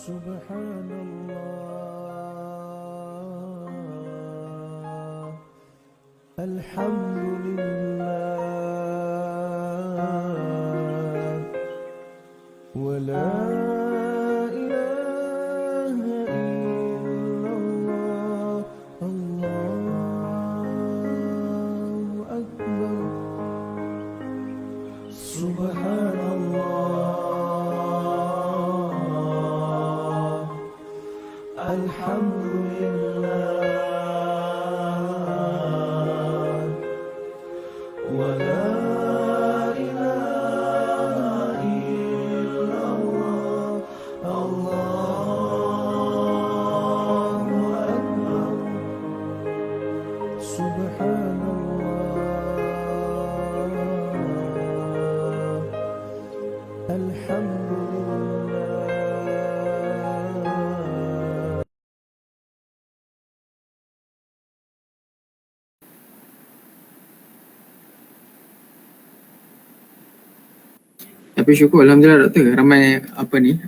Subhanallah, Alhamdulillah, wa la ilaha illallah, Allahu Akbar. Subhanallah, Alhamdulillah, wa la ilaha illallah, Allahu Akbar. Subhanallah, Alhamdulillah. Tapi syukur alhamdulillah doktor, ramai apa ni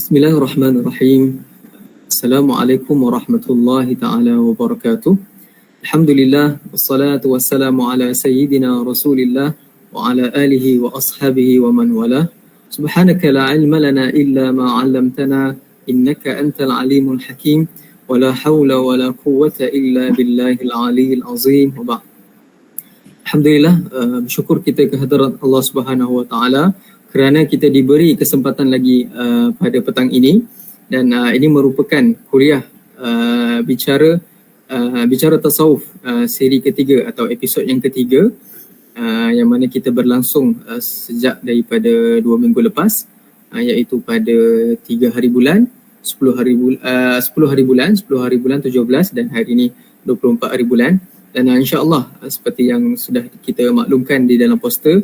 Bismillahirrahmanirrahim. Assalamualaikum warahmatullahi taala wabarakatuh. Alhamdulillah, wassalatu wassalamu ala sayyidina Rasulillah wa ala alihi wa ashabihi wa man wala. Subhanaka la ilma lana illa ma 'allamtana innaka antal alimul hakim wa la hawla wa la quwwata illa billahil aliyyil azim. Wa ba'd. Alhamdulillah, bersyukur kita kehadrat Allah Subhanahu wa taala kerana kita diberi kesempatan lagi pada petang ini, dan ini merupakan kuliah bicara tasawuf seri ketiga atau episod yang ketiga, yang mana kita berlangsung sejak daripada 2 minggu lepas, iaitu pada 3 hari bulan, 10 hari bulan, 17 dan hari ini 24 hari bulan. Dan insya-Allah seperti yang sudah kita maklumkan di dalam poster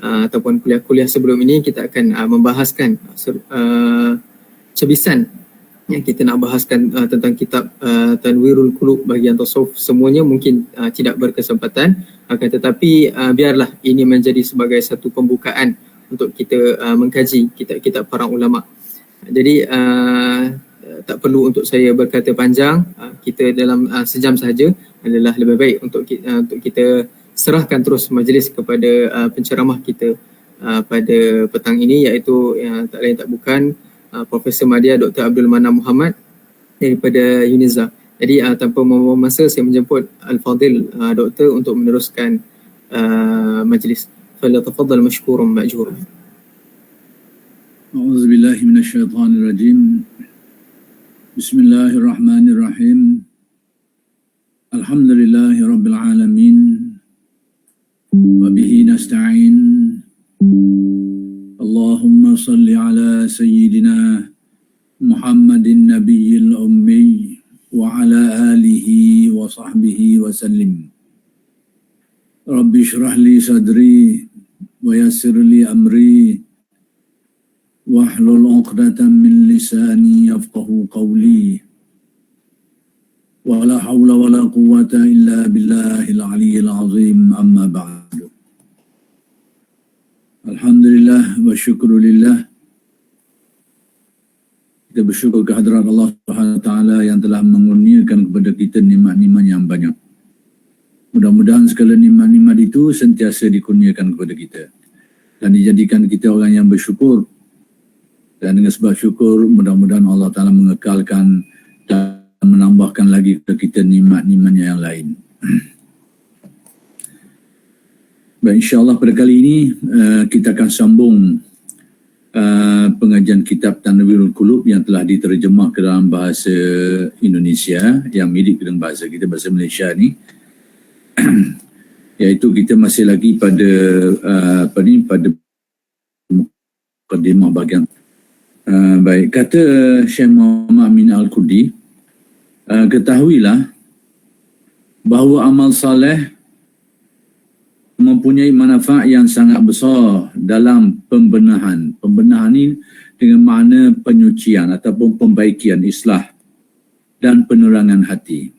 ataupun kuliah-kuliah sebelum ini, kita akan membahaskan cebisan yang kita nak bahaskan tentang kitab Tanwirul Qulub bahagian tasawuf. Semuanya mungkin tidak berkesempatan, akan tetapi biarlah ini menjadi sebagai satu pembukaan untuk kita mengkaji kitab-kitab para ulama. Jadi tak perlu untuk saya berkata panjang, kita dalam sejam sahaja adalah lebih baik untuk kita serahkan terus majlis kepada penceramah kita pada petang ini, iaitu tak lain tak bukan Profesor Madya Dr. Abdul Manam Muhammad daripada UNIZA. Jadi tanpa membuang masa, saya menjemput Al-Fadil Doktor untuk meneruskan majlis. Falyatafaddal mashkuran ma'juran. A'udzubillahi minasyaitonir rajim. Bismillahirrahmanirrahim. Alhamdulillahi rabbil alamin. Wa bihi nasta'in. Allahumma salli ala sayyidina Muhammadin nabiyil ummi wa ala alihi wa sahbihi wa sallim. Rabbi shrah li sadri wa yassir li amri wahlul 'uqdatam min lisani yafqahu qawli. Wa la hawla wa la quwwata illa billahil aliyyil azim, amma ba'du. Alhamdulillah wa syukrulillah. Kita bersyukur kehadrat Allah Subhanahu wa taala yang telah mengurniakan kepada kita nikmat-nikmat yang banyak. Mudah-mudahan segala nikmat-nikmat itu sentiasa dikurniakan kepada kita dan dijadikan kita orang yang bersyukur. Dan dengan sebab syukur, mudah-mudahan Allah Taala mengekalkan dan menambahkan lagi kepada kita nikmat-nikmatnya yang lain. Baik, insyaAllah pada kali ini kita akan sambung pengajian kitab Tanwirul Qulub yang telah diterjemah ke dalam bahasa Indonesia, yang mirip dengan bahasa kita, bahasa Malaysia ni. Iaitu kita masih lagi pada pada mukadimah bahagian. Baik, kata Syekh Muhammad Amin Al-Qudi, ketahuilah bahawa amal saleh mempunyai manfaat yang sangat besar dalam pembenahan. Pembenahan ini dengan makna penyucian ataupun pembaikian, islah dan penerangan hati.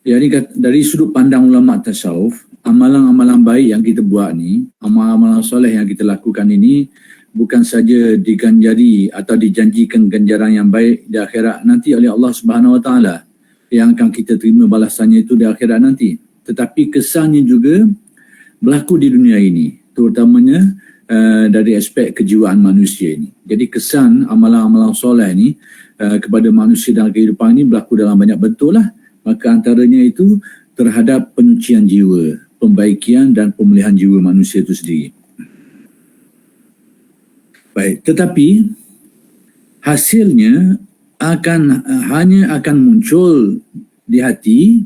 Jadi dari sudut pandang ulama tasawuf, amalan-amalan baik yang kita buat ni, amalan-amalan soleh yang kita lakukan ini bukan saja diganjari atau dijanjikan ganjaran yang baik di akhirat nanti oleh Allah Subhanahu wa taala, yang akan kita terima balasannya itu di akhirat nanti, tetapi kesannya juga berlaku di dunia ini, terutamanya dari aspek kejiwaan manusia ini. Jadi kesan amalan-amalan soleh ni kepada manusia dalam kehidupan ini berlaku dalam banyak bentuk lah. Maka antaranya itu terhadap penyucian jiwa, pembaikian dan pemulihan jiwa manusia itu sendiri. Baik, tetapi hasilnya hanya akan muncul di hati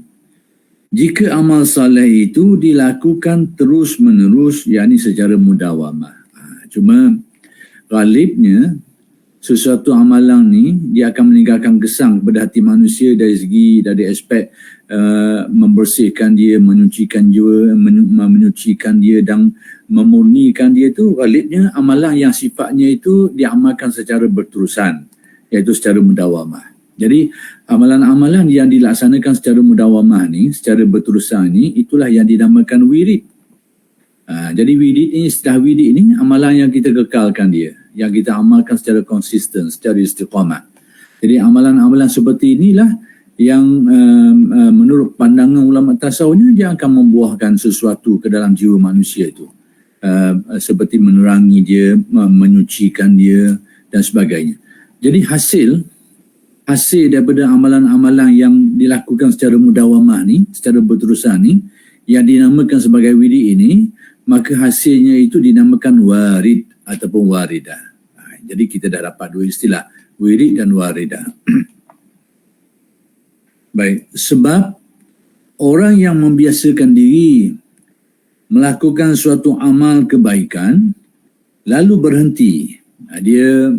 jika amal saleh itu dilakukan terus-menerus, yakni secara mudawamah. Cuma galibnya sesuatu amalan ni dia akan meninggalkan kesan kepada hati manusia dari aspek membersihkan dia, menyucikan jiwa, menyucikan dia dan memurnikan dia. Tu galibnya amalan yang sifatnya itu diamalkan secara berterusan, iaitu secara mudawamah. Jadi amalan-amalan yang dilaksanakan secara mudawamah ni, secara berterusan ni, itulah yang dinamakan wirid. Jadi wirid ini, setelah wirid ini, amalan yang kita kekalkan dia, yang kita amalkan secara konsisten, secara istiqamah. Jadi amalan-amalan seperti inilah yang menurut pandangan ulama tasawufnya dia akan membuahkan sesuatu ke dalam jiwa manusia itu, seperti menerangi dia, menyucikan dia dan sebagainya. Jadi hasil daripada amalan-amalan yang dilakukan secara mudawamah ni, secara berterusan ni, yang dinamakan sebagai wirid ini, maka hasilnya itu dinamakan warid ataupun waridah. Jadi kita dah dapat dua istilah, wirid dan waridah. Baik, sebab orang yang membiasakan diri melakukan suatu amal kebaikan lalu berhenti, dia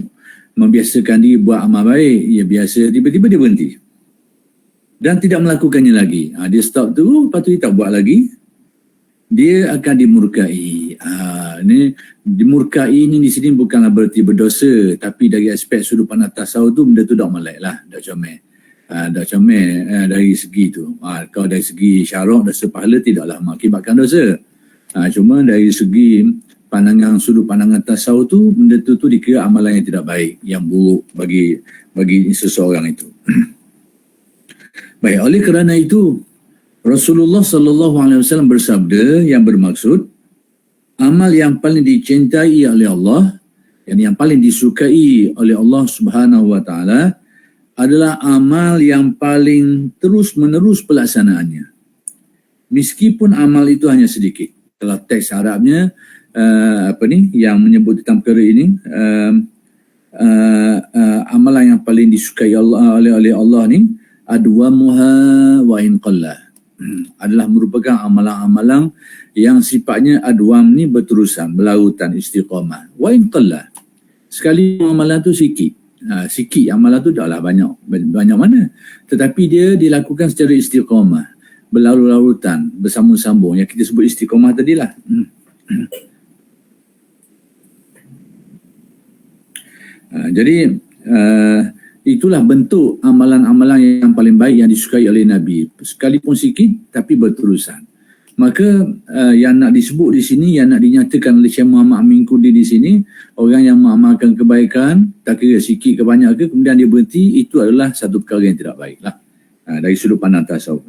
membiasakan diri buat amal baik, dia biasa, tiba-tiba dia berhenti dan tidak melakukannya lagi. Dia stop tu, lepas tu dia tak buat lagi, dia akan dimurkai. Dimurkai ni di sini bukanlah berarti berdosa, tapi dari aspek sudut pandang tasawuf tu benda tu dah melek lah, dah comel. Dah comel dari segi tu. Kalau dari segi syarak dosa pahala tidaklah mengakibatkan dosa. Cuma dari segi sudut pandangan tasawuf tu, benda tu dikira amalan yang tidak baik, yang buruk bagi seseorang itu. Baik, oleh kerana itu Rasulullah SAW bersabda yang bermaksud amal yang paling dicintai oleh Allah, yang paling disukai oleh Allah Subhanahu Wa Taala adalah amal yang paling terus-menerus pelaksanaannya, meskipun amal itu hanya sedikit. Kalau teks Arabnya yang menyebut tentang perkara ini, amalan yang paling disukai oleh Allah ni adwamuha wa in qalla, adalah merupakan amalan-amalan yang sifatnya adwam ni berterusan, berlarutan, istiqamah. Wa in qalla, sekali amalan tu sikit, sikit amalan tu taklah banyak mana, tetapi dia dilakukan secara istiqamah, berlarut-larutan, bersambung-sambung, yang kita sebut istiqamah tadilah. Jadi itulah bentuk amalan-amalan yang paling baik yang disukai oleh Nabi, sekalipun sikit tapi berterusan. Maka yang nak disebut di sini, yang nak dinyatakan oleh Syekh Muhammad Amin Kurdi di sini, orang yang mengamalkan kebaikan, tak kira sikit ke banyak ke, kemudian dia berhenti, itu adalah satu perkara yang tidak baik lah, dari sudut pandang tasawuf.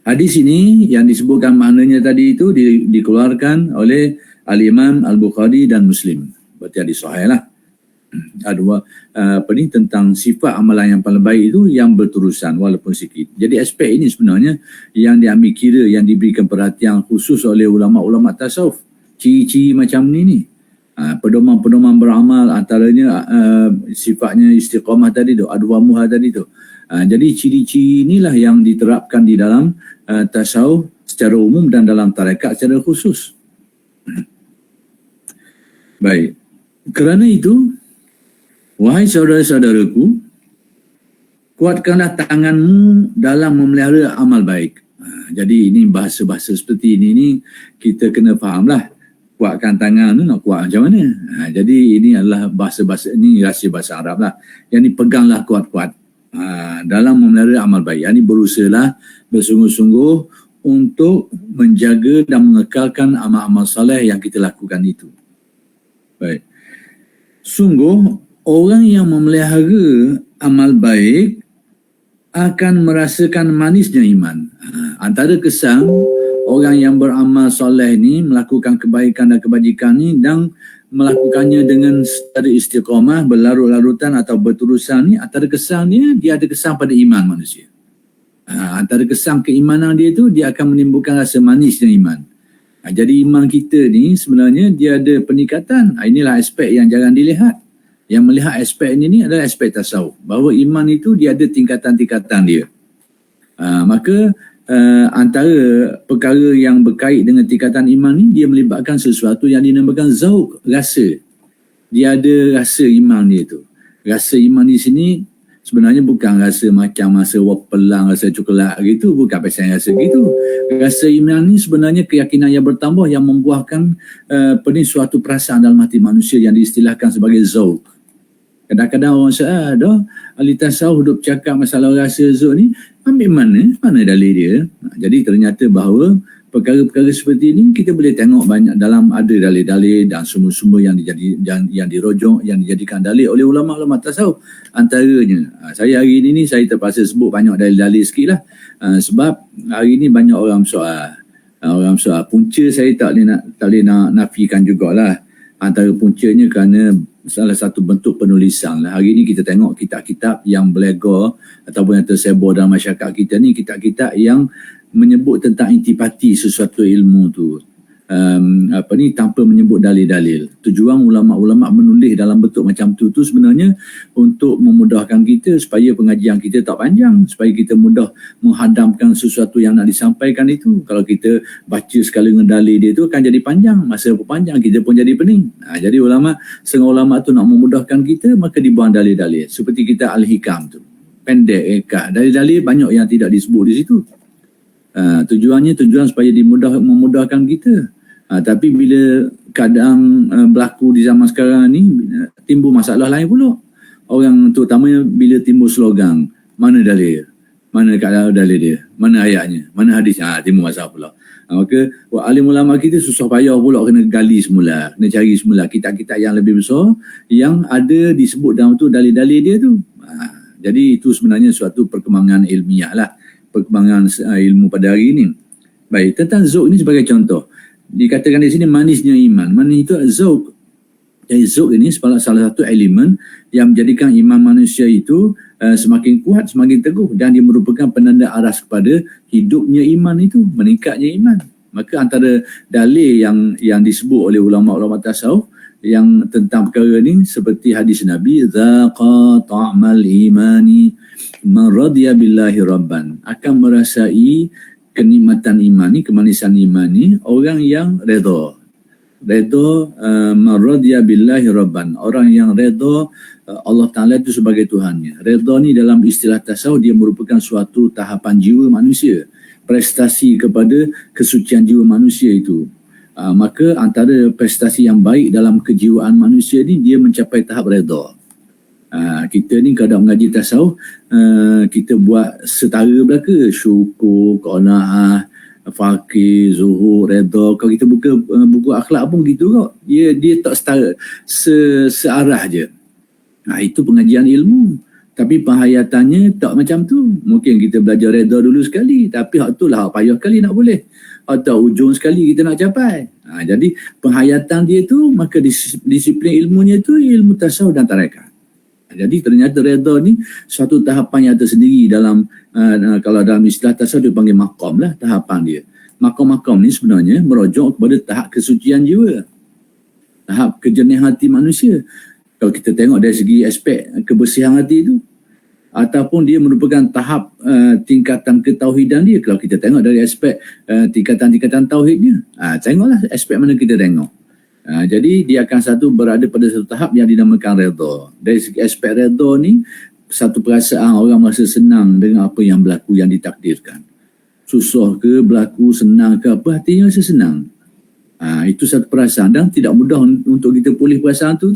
Hadis ini yang disebutkan maknanya tadi itu dikeluarkan oleh Al-Imam Al-Bukhari dan Muslim. Berarti hadis sahih lah. Tentang sifat amalan yang paling baik itu yang berterusan walaupun sikit. Jadi aspek ini sebenarnya yang diambil kira, yang diberikan perhatian khusus oleh ulama-ulama tasawuf. Ciri-ciri macam ni pedoman-pedoman beramal, antaranya sifatnya istiqamah tadi tu, adwamuha tadi tu. Jadi ciri-ciri inilah yang diterapkan di dalam tasawuf secara umum dan dalam tarekat secara khusus. Baik, kerana itu, wahai saudara-saudaraku, kuatkanlah tanganmu dalam memelihara amal baik. Jadi ini bahasa-bahasa seperti ini kita kena fahamlah. Kuatkan tangan tu nak kuat macam mana? Jadi ini adalah bahasa-bahasa, ini rahsia bahasa Arab lah. Yang dipeganglah kuat-kuat dalam memelihara amal baik. Yang ini berusahalah bersungguh-sungguh untuk menjaga dan mengekalkan amal-amal soleh yang kita lakukan itu. Baik. Sungguh orang yang memelihara amal baik akan merasakan manisnya iman. Antara kesan orang yang beramal soleh ni, melakukan kebaikan dan kebajikan ni dan melakukannya dengan secara istiqamah, berlarut-larutan atau berterusan ni, antara kesannya dia ada kesan pada iman manusia. Antara kesan keimanan dia tu, dia akan menimbulkan rasa manisnya iman. Jadi iman kita ni sebenarnya dia ada peningkatan. Inilah aspek yang jangan dilihat. Yang melihat aspek ini adalah aspek tasawuf, bahawa iman itu dia ada tingkatan-tingkatan dia. Maka antara perkara yang berkait dengan tingkatan iman ni, dia melibatkan sesuatu yang dinamakan zauq, rasa. Dia ada rasa iman dia tu. Rasa iman di sini sebenarnya bukan rasa macam rasa wapelang, rasa coklat gitu, bukan pasal rasa gitu. Rasa iman ni sebenarnya keyakinan yang bertambah yang membuahkan suatu perasaan dalam hati manusia yang diistilahkan sebagai zauq. Kadang-kadang orang dah ahli tasawuf duk cakap masalah rasa zauq ni, ambil mana dalil dia? Jadi ternyata bahawa perkara-perkara seperti ini kita boleh tengok banyak dalam ada dalil-dalil dan sumber-sumber yang dirojok, yang dijadikan dalil oleh ulama-ulama tasawuf. Antaranya, saya hari ini saya terpaksa sebut banyak dalil-dalil sikit lah. Sebab hari ini banyak orang soal. Punca saya tak boleh nak nafikan jugalah. Antara puncanya kerana salah satu bentuk penulisan lah. Hari ini kita tengok kitab-kitab yang beredar ataupun yang tersebar dalam masyarakat kita ni, kitab-kitab yang menyebut tentang intipati sesuatu ilmu tu. Tanpa menyebut dalil-dalil. Tujuan ulama-ulama menulis dalam bentuk macam tu sebenarnya untuk memudahkan kita supaya pengajian kita tak panjang, supaya kita mudah menghadamkan sesuatu yang nak disampaikan itu. Kalau kita baca sekali dengan dalil dia tu akan jadi panjang, masa panjang kita pun jadi pening. Jadi setengah ulama tu nak memudahkan kita, maka dibuang dalil-dalil. Seperti kita Al-Hikam tu. Pendek, dalil-dalil banyak yang tidak disebut di situ. Tujuan supaya memudahkan kita. Tapi bila keadaan berlaku di zaman sekarang ni, timbul masalah lain pula. Orang terutamanya bila timbul slogan, mana dalil? Mana keadaan dalil dia? Mana ayatnya? Mana hadisnya? Timbul masalah pula. Maka alim ulama kita susah payah pula kena gali semula, kena cari semula kitab-kitab yang lebih besar yang ada disebut dalam tu dalil-dalil dia tu. Jadi itu sebenarnya suatu perkembangan ilmiah lah, perkembangan ilmu pada hari ini. Baik, tentang zauq ni sebagai contoh. Dikatakan di sini manisnya iman. Manis itu zauq. Jadi zauq ini salah satu elemen yang menjadikan iman manusia itu semakin kuat, semakin teguh, dan dia merupakan penanda aras kepada hidupnya iman itu, meningkatnya iman. Maka antara dalil yang disebut oleh ulama-ulama tasawuf yang tentang perkara ini seperti hadis Nabi, zaqa ta'mal imani man radiya billahi rabban, akan merasai kenikmatan iman ni, kemanisan iman ni orang yang redha man radiya billahi rabban, orang yang redha Allah Ta'ala itu sebagai Tuhannya. Redha ni dalam istilah tasawuf dia merupakan suatu tahapan jiwa manusia, prestasi kepada kesucian jiwa manusia itu. Maka antara prestasi yang baik dalam kejiwaan manusia ni dia mencapai tahap redha. Kita ni kadang mengaji tasawuf, kita buat setara belaka, syukur, qanaah, faqih, zuhur, redha. Kalau kita buka buku akhlak pun gitu kok. Dia tak setara, searah je. Itu pengajian ilmu. Tapi penghayatannya tak macam tu. Mungkin kita belajar redha dulu sekali, tapi hak tu lah hak payah kali nak boleh. Atau ujung sekali kita nak capai. Jadi penghayatan dia tu, maka disiplin ilmunya tu ilmu tasawuf dan tarekat. Jadi ternyata redha ni suatu tahapan yang tersendiri dalam kalau dalam istilah tasawuf dipanggil maqam lah, tahapan dia. Maqam-maqam ni sebenarnya merujuk kepada tahap kesucian jiwa, tahap kejernihan hati manusia. Kalau kita tengok dari segi aspek kebersihan hati itu, ataupun dia merupakan tahap tingkatan ketauhidan dia. Kalau kita tengok dari aspek tingkatan-tingkatan tauhidnya, tengoklah aspek mana kita tengok. Jadi dia akan satu berada pada satu tahap yang dinamakan redha. Dari segi aspek redha ni, satu perasaan orang merasa senang dengan apa yang berlaku, yang ditakdirkan. Susah ke berlaku, senang ke apa, hatinya rasa senang. Itu satu perasaan dan tidak mudah untuk kita pulih perasaan tu.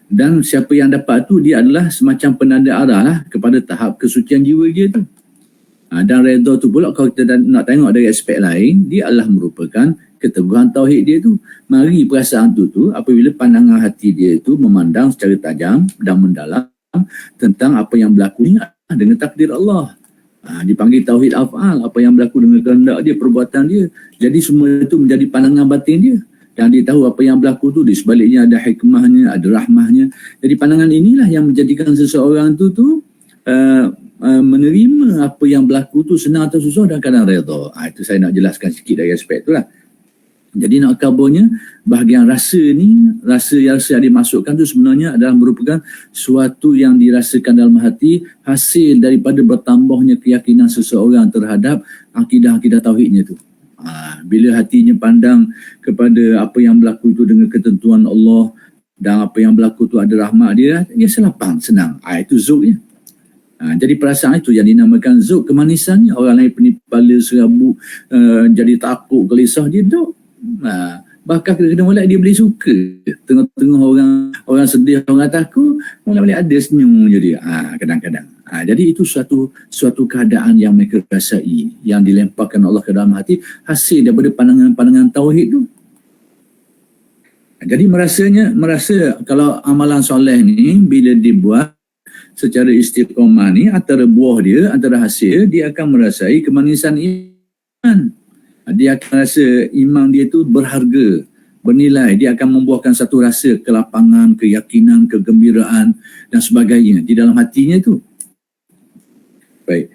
Dan siapa yang dapat tu, dia adalah semacam penanda arah lah kepada tahap kesucian jiwa dia tu. Dan redha tu pula kalau kita nak tengok dari aspek lain, dia adalah merupakan keteguhan tauhid dia tu. Mari perasaan tu apabila pandangan hati dia itu memandang secara tajam dan mendalam tentang apa yang berlaku ni dengan takdir Allah. Dipanggil tauhid af'al, apa yang berlaku dengan kehendak dia, perbuatan dia. Jadi semua itu menjadi pandangan batin dia. Dan dia tahu apa yang berlaku tu, di sebaliknya ada hikmahnya, ada rahmahnya. Jadi pandangan inilah yang menjadikan seseorang tu menerima apa yang berlaku tu senang atau susah dan kadang redha. Itu saya nak jelaskan sikit dari aspek tu lah. Jadi nak kabarnya, bahagian rasa ni, rasa yang dimasukkan tu sebenarnya adalah merupakan suatu yang dirasakan dalam hati, hasil daripada bertambahnya keyakinan seseorang terhadap akidah-akidah tauhidnya tu. Bila hatinya pandang kepada apa yang berlaku itu dengan ketentuan Allah dan apa yang berlaku tu ada rahmat dia selapang, senang. Itu zauqnya. Jadi perasaan itu yang dinamakan zauq, kemanisannya. Orang lain penipala, serabut, jadi takut, gelisah, dia duk. Bahkan kena molek dia boleh suka. Tengah-tengah orang sedih, orang takut, molek ada senyum je dia. Kadang-kadang. Jadi itu suatu keadaan yang mereka rasai, yang dilemparkan Allah ke dalam hati, hasil daripada pandangan-pandangan tauhid tu. Jadi merasa kalau amalan soleh ni bila dibuat secara istiqamah ni, antara buah dia, antara hasil, dia akan merasai kemanisan iman. Dia akan rasa iman dia tu berharga, bernilai. Dia akan membuahkan satu rasa kelapangan, keyakinan, kegembiraan dan sebagainya di dalam hatinya tu. Baik.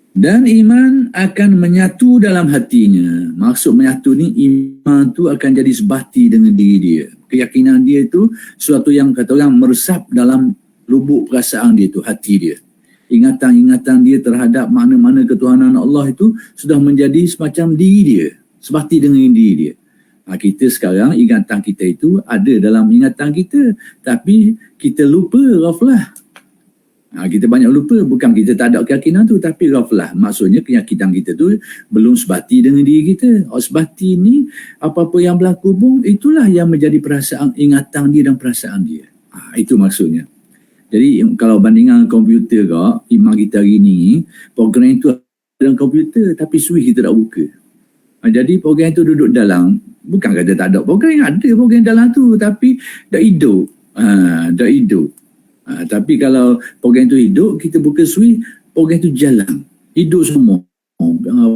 Dan iman akan menyatu dalam hatinya. Maksud menyatu ni, iman tu akan jadi sebati dengan diri dia. Keyakinan dia itu sesuatu yang kata orang meresap dalam lubuk perasaan dia tu, hati dia. Ingatan-ingatan dia terhadap makna-makna ketuhanan Allah itu sudah menjadi semacam diri dia, sebati dengan diri dia. Kita sekarang ingatan kita itu ada dalam ingatan kita, tapi kita lupa, ghaflah. Kita banyak lupa, bukan kita tak ada keyakinan tu, tapi ghaflah. Maksudnya keyakinan kita tu belum sebati dengan diri kita. Sebati ni, apa-apa yang berlaku pun, itulah yang menjadi perasaan, ingatan dia dan perasaan dia. Itu maksudnya. Jadi kalau bandingan komputer kau, iman kita hari ni, program itu dalam komputer, tapi switch kita tak buka. Jadi program itu duduk dalam, bukan kata tak ada program, ada program dalam tu, tapi dah hidup. Dah hidup. Tapi kalau program itu hidup, kita buka switch, program itu jalan. Hidup semua.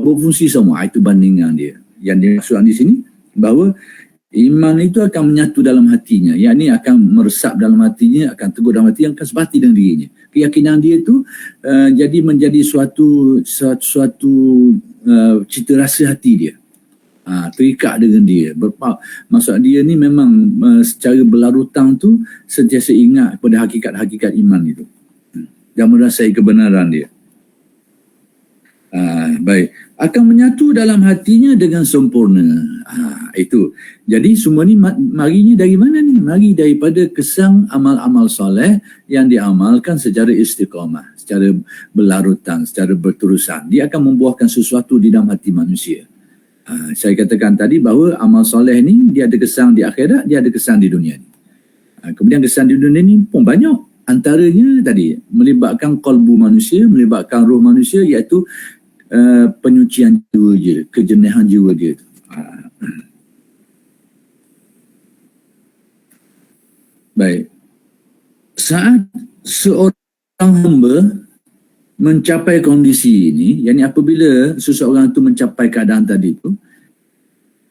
Berfungsi semua. Itu bandingan dia. Yang dia maksudkan di sini, bahawa iman itu akan menyatu dalam hatinya. Yang ini akan meresap dalam hatinya, akan teguh dalam hatinya, akan sebati dengan dirinya. Keyakinan dia itu jadi menjadi suatu cita rasa hati dia. Terikat dengan dia. Maksud dia ni memang secara berlarutang tu sentiasa ingat pada hakikat-hakikat iman itu. Dan merasai kebenaran dia. Baik. Akan menyatu dalam hatinya dengan sempurna. Itu. Jadi semua ni marinya dari mana ni? Mari daripada kesang amal-amal soleh yang diamalkan secara istiqamah, secara berlarutan, secara berterusan. Dia akan membuahkan sesuatu di dalam hati manusia. Saya katakan tadi bahawa amal soleh ni dia ada kesan di akhirat, dia ada kesan di dunia ni. Kemudian kesan di dunia ni pun banyak. Antaranya tadi melibatkan kalbu manusia, melibatkan roh manusia, iaitu penyucian jiwa dia, kejernihan jiwa dia. Baik. Saat seorang hamba mencapai kondisi ini, yakni apabila seseorang itu mencapai keadaan tadi itu,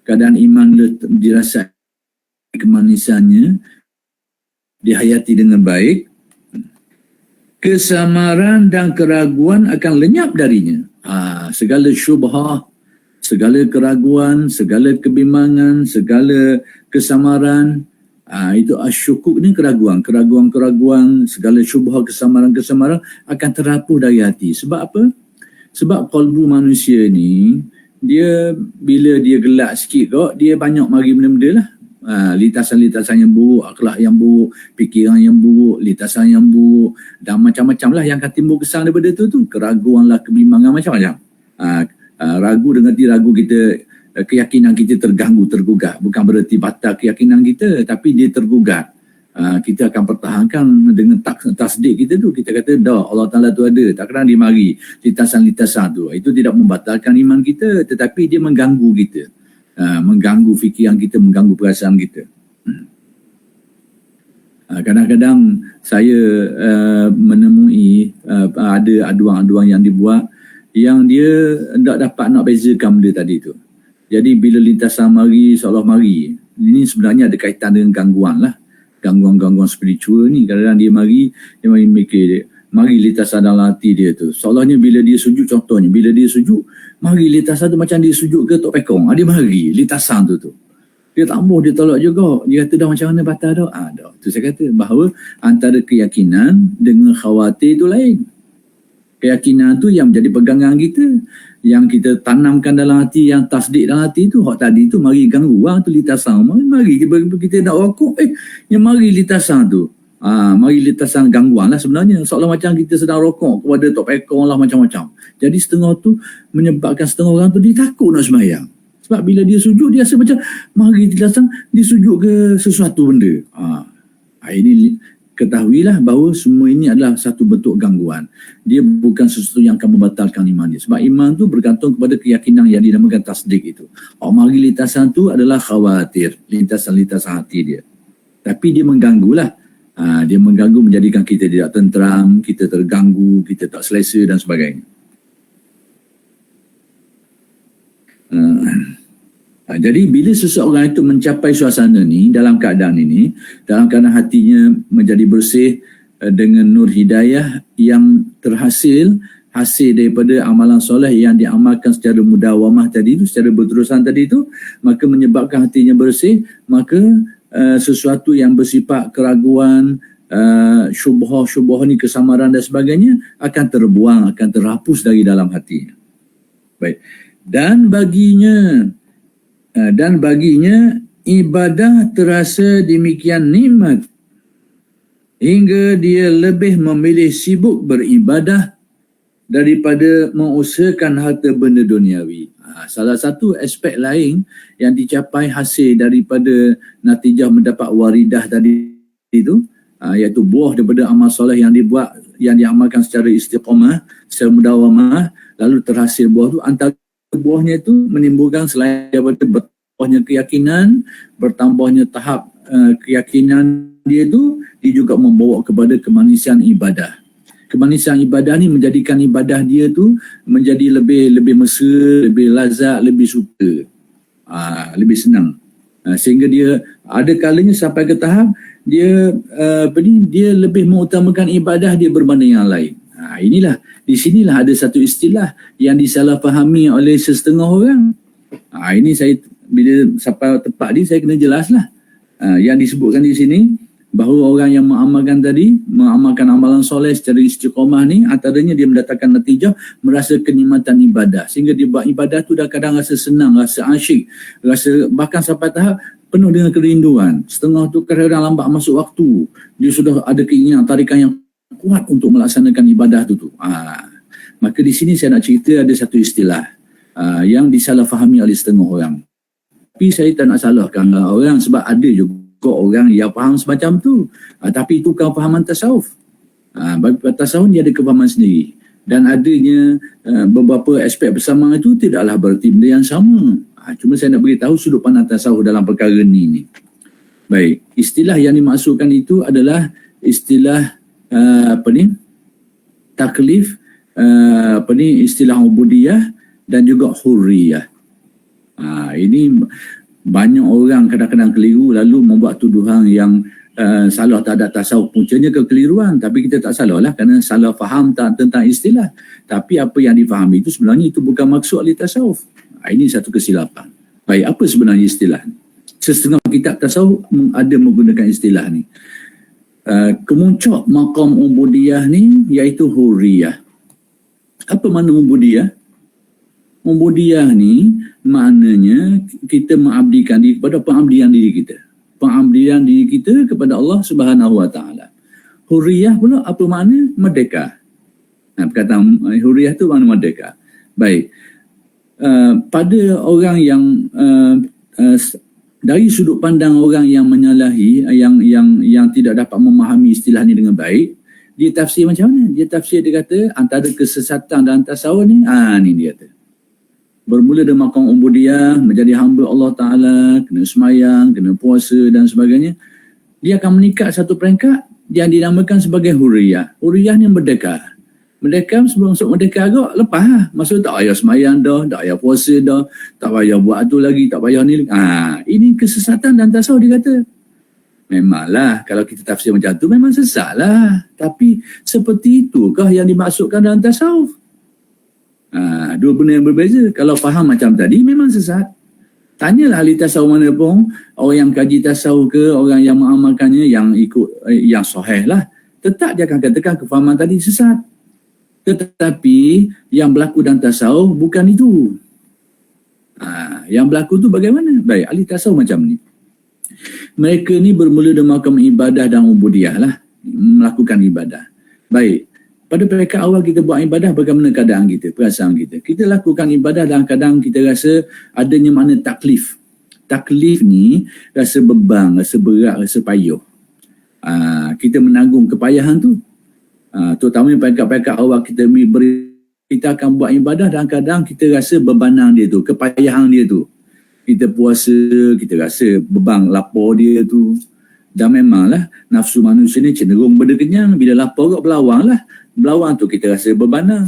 keadaan iman dirasa kemanisannya, dihayati dengan baik, kesamaran dan keraguan akan lenyap darinya. Segala syubhah, segala keraguan, segala kebimbangan, segala kesamaran, itu asyukuk ni keraguan, segala syubhah, kesamaran akan terapuh dari hati. Sebab apa? Sebab kalbu manusia ni, dia bila dia gelap sikit kok, dia banyak mari benda-benda lah. Litasan-litasan yang buruk, akhlak yang buruk, fikiran yang buruk, litasan yang buruk, dan macam-macam lah yang akan timbul kesan daripada tu, keraguan lah, kebimbangan, macam-macam. Ragu dengan ragu kita, keyakinan kita terganggu, tergugat. Bukan berarti batal keyakinan kita, tapi dia tergugat. Kita akan pertahankan dengan tasdik kita tu. Kita kata dah Allah Ta'ala tu ada, tak kena dia mari litasan-litasan tu. Itu tidak membatalkan iman kita, tetapi dia mengganggu kita, mengganggu fikiran kita, mengganggu perasaan kita. Kadang-kadang saya menemui ada aduan-aduan yang dibuat yang dia tak dapat nak bezakan benda tadi tu. Jadi bila lintasan mari, seolah mari, ini sebenarnya ada kaitan dengan gangguan lah. Gangguan-gangguan spiritual ni. Kadang-kadang dia mari mikir, mari lintasan dalam hati dia tu. Seolahnya bila dia sujud, contohnya, bila dia sujud, mari lintasan tu macam dia sujud ke Tok Pekong. Dia mari lintasan tu. Dia tak mahu, dia tolak juga. Dia kata dah macam mana batal dah. Dah. Tu saya kata bahawa antara keyakinan dengan khawatir tu lain. Keyakinan tu yang menjadi pegangan kita, yang kita tanamkan dalam hati, yang tasdik dalam hati tu, hak tadi tu mari ganggu tu litasan. Mari kita nak rokok, yang mari litasan tu. Mari litasan gangguan lah sebenarnya. Seolah macam kita sedang rokok kepada Tok Pekong lah, macam-macam. Jadi setengah tu menyebabkan setengah orang tu dia takut nak sembahyang. Sebab bila dia sujud, dia rasa macam mari datang dia sujud ke sesuatu benda. Ini ketahuilah bahawa semua ini adalah satu bentuk gangguan. Dia bukan sesuatu yang akan membatalkan iman dia. Sebab iman tu bergantung kepada keyakinan yang dinamakan tasdik itu. Mari lintasan tu adalah khawatir, lintasan-lintasan hati dia. Tapi dia mengganggulah. Dia mengganggu, menjadikan kita tidak tenteram, kita terganggu, kita tak selesa dan sebagainya. Jadi bila seseorang itu mencapai suasana ni, dalam keadaan ini, dalam keadaan hatinya menjadi bersih dengan nur hidayah yang terhasil, hasil daripada amalan soleh yang diamalkan secara mudawamah tadi itu, secara berterusan tadi itu, maka menyebabkan hatinya bersih, maka sesuatu yang bersifat keraguan, syubhah ni, kesamaran dan sebagainya akan terbuang, akan terhapus dari dalam hati. Baik. Dan baginya ibadah terasa demikian nikmat hingga dia lebih memilih sibuk beribadah daripada mengusahakan harta benda duniawi. Salah satu aspek lain yang dicapai hasil daripada natijah mendapat waridah tadi itu, iaitu buah daripada amal soleh yang dibuat, yang diamalkan secara istiqamah, secara mudawamah, lalu terhasil buah itu. Antara buahnya itu menimbulkan selain daripada bertambahnya keyakinan, bertambahnya tahap keyakinan dia itu, dia juga membawa kepada kemanisan ibadah. Kemanisan ibadah ni menjadikan ibadah dia tu menjadi lebih mesra, lebih lazat, lebih suka, lebih senang. Sehingga dia ada kalanya sampai ke tahap dia dia lebih mengutamakan ibadah dia berbanding yang lain. Di sinilah ada satu istilah yang disalahfahami oleh setengah orang. Ini saya bila sampai tepat ni saya kena jelaslah. Yang disebutkan di sini bahawa orang yang mengamalkan amalan soleh secara istiqamah ni, antaranya dia mendatangkan natijah merasa kenikmatan ibadah, sehingga dia buat ibadah tu dah kadang rasa senang, rasa asyik, rasa bahkan sampai tahap penuh dengan kerinduan. Setengah tu kadang-kadang lambat masuk waktu, dia sudah ada keinginan tarikan yang kuat untuk melaksanakan ibadah tu. Maka di sini saya nak cerita ada satu istilah yang disalahfahami oleh setengah orang. Tapi saya tak nak salahkan orang, sebab ada juga orang yang faham semacam tu. Tapi itu bukan fahaman tasawuf. Bagi tasawuf dia ada kefahaman sendiri. Dan adanya beberapa aspek bersama itu tidaklah berarti benda yang sama. Cuma saya nak beritahu sudut pandang tasawuf dalam perkara ni. Baik, istilah yang dimaksudkan itu adalah istilah taklif, istilah ubudiyah dan juga hurriyah. Ini banyak orang kadang-kadang keliru lalu membuat tuduhan yang salah tak ada tasawuf. Puncanya kekeliruan, tapi kita tak salah lah kerana salah faham tentang istilah. Tapi apa yang difahami itu sebenarnya itu bukan maksud oleh tasawuf. Ini satu kesilapan. Baik, apa sebenarnya istilah ni? Setengah kitab tasawuf ada menggunakan istilah ni. Kemuncak maqam ubudiyah ni iaitu hurriyah. Apa makna ubudiyah? Ubudiyah ni maknanya kita mengabdikan diri kepada pengabdian diri kita. Pengabdian diri kita kepada Allah Subhanahu Wa Taala. Hurriyah pula apa makna? Merdeka. Perkataan hurriyah tu makna merdeka. Baik. Pada orang yang dari sudut pandang orang yang menyalahi, yang tidak dapat memahami istilah ni dengan baik, dia tafsir macam mana? Dia tafsir, dia kata antara kesesatan dan tasawuf ni, ni dia kata. Bermula dari maqam ubudiyah, menjadi hamba Allah Ta'ala, kena semayang, kena puasa dan sebagainya. Dia akan meningkat satu peringkat yang dinamakan sebagai hurriyah. Hurriyah ni merdeka. Merdeka sebelum masuk merdeka agak lepas lah. Maksud tak payah semayang dah, tak payah puasa dah, tak payah buat tu lagi, tak payah ni lagi. Ini kesesatan dan tasawuf dia kata. Memanglah kalau kita tafsir macam tu memang sesat lah. Tapi seperti itukah yang dimaksudkan dalam tasawuf? Dua benda yang berbeza. Kalau faham macam tadi memang sesat. Tanyalah ahli tasawuf mana pun, orang yang kaji tasawuf ke, orang yang mengamalkannya, yang ikut yang sahih lah, tetap dia akan katakan kefahaman tadi sesat. Tetapi yang berlaku dalam tasawuf bukan itu. Yang berlaku tu bagaimana? Baik, ahli tasawuf macam ni. Mereka ni bermula dari makam ibadah dan ubudiyah lah, melakukan ibadah. Baik, pada peringkat awal kita buat ibadah, bagaimana keadaan kita, perasaan kita. Kita lakukan ibadah dan kadang kita rasa adanya makna taklif. Taklif ni rasa beban, rasa berat, rasa payah. Kita menanggung kepayahan tu. Terutama peringkat-peringkat awal kita akan buat ibadah dan kadang kita rasa bebanan dia tu, kepayahan dia tu. Kita puasa, kita rasa beban lapar dia tu. Dan memanglah nafsu manusia ni cenderung benda kenyang. Bila lapar kot berlawan lah. Berlawan tu kita rasa bebanan.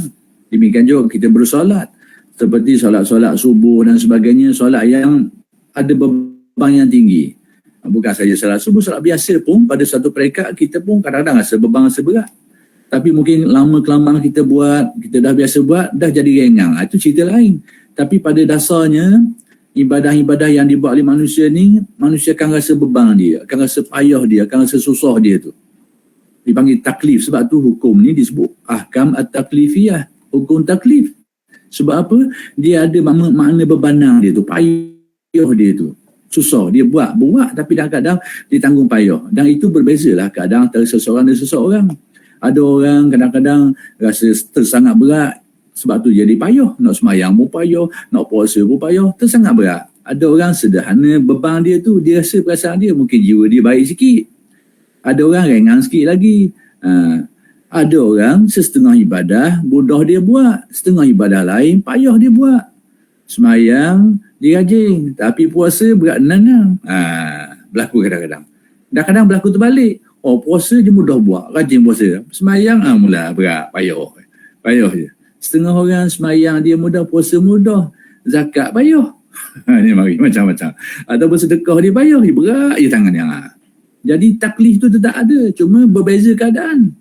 Demikian juga kita bersolat. Seperti solat-solat subuh dan sebagainya. Solat yang ada beban yang tinggi. Bukan saja solat subuh, solat biasa pun pada satu peringkat kita pun kadang-kadang rasa beban, rasa berat. Tapi mungkin lama-kelamaan kita buat, kita dah biasa buat, dah jadi ringan. Itu cerita lain. Tapi pada dasarnya, ibadah-ibadah yang dibuat oleh manusia ni, manusia akan rasa beban dia, akan rasa payah dia, akan rasa susah dia tu. Dipanggil taklif. Sebab tu hukum ni disebut ahkam at-taklifiyah. Hukum taklif. Sebab apa? Dia ada makna bebanan dia tu, payah dia tu. Susah. Dia buat tapi kadang-kadang dia tanggung payah. Dan itu berbezalah kadang antara seseorang dan seseorang. Ada orang kadang-kadang rasa tersangat berat. Sebab tu jadi payah. Nak semayang pun payah, nak puasa pun payah, tersangat berat. Ada orang sederhana, beban dia tu, dia rasa perasaan dia, mungkin jiwa dia baik sikit. Ada orang ringan sikit lagi. Ada orang setengah ibadah, mudah dia buat. Setengah ibadah lain, payah dia buat. Semayang, dia rajin. Tapi puasa berat nenang. Berlaku kadang-kadang. Kadang-kadang berlaku terbalik. Puasa je mudah buat, rajin puasa. Semayang, mula berat, payah je. Setengah orang semayang dia mudah, puasa mudah. Zakat payah. Ni mari macam-macam. Ataupun sedekah dia payah, dia berat je tangannya. Jadi taklif tu tetap ada, cuma berbeza keadaan.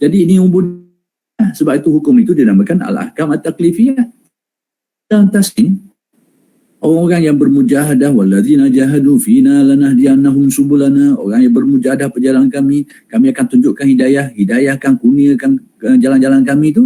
Jadi ini ubudiyah. Sebab itu hukum itu dinamakan al-ahkam at-taklifiyah. Dan taslim, orang-orang yang bermujahadah, wallazina jahadu fina lanahdiyannahum subulana, orang yang bermujahadah perjalanan kami akan tunjukkan hidayah akan kurniakan jalan-jalan kami itu.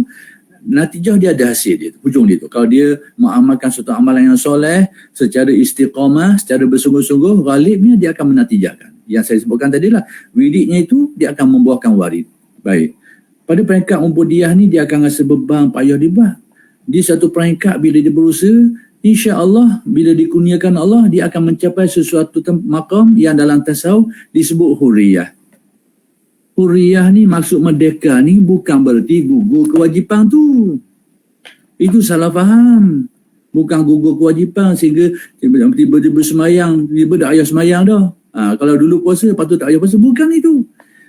Natijah dia ada hasil dia, hujung dia tu. Kalau dia mengamalkan suatu amalan yang soleh secara istiqamah, secara bersungguh-sungguh, ghalibnya dia akan menatijahkan. Yang saya sebutkan tadi lah, wiridnya itu dia akan membuahkan warid. Baik. Pada peringkat ubudiyah ni dia akan rasa beban, payah dibuat. Di satu peringkat bila dia berusaha, insya-Allah bila dikurniakan Allah, dia akan mencapai sesuatu maqam yang dalam tasawuf disebut hurriyah. Hurriyah ni maksud merdeka ni bukan berarti gugur kewajipan tu. Itu salah faham. Bukan gugur kewajipan sehingga tiba-tiba semayang, tiba-tiba tak payah semayang dah. Kalau dulu puasa, patut tak payah puasa. Bukan itu.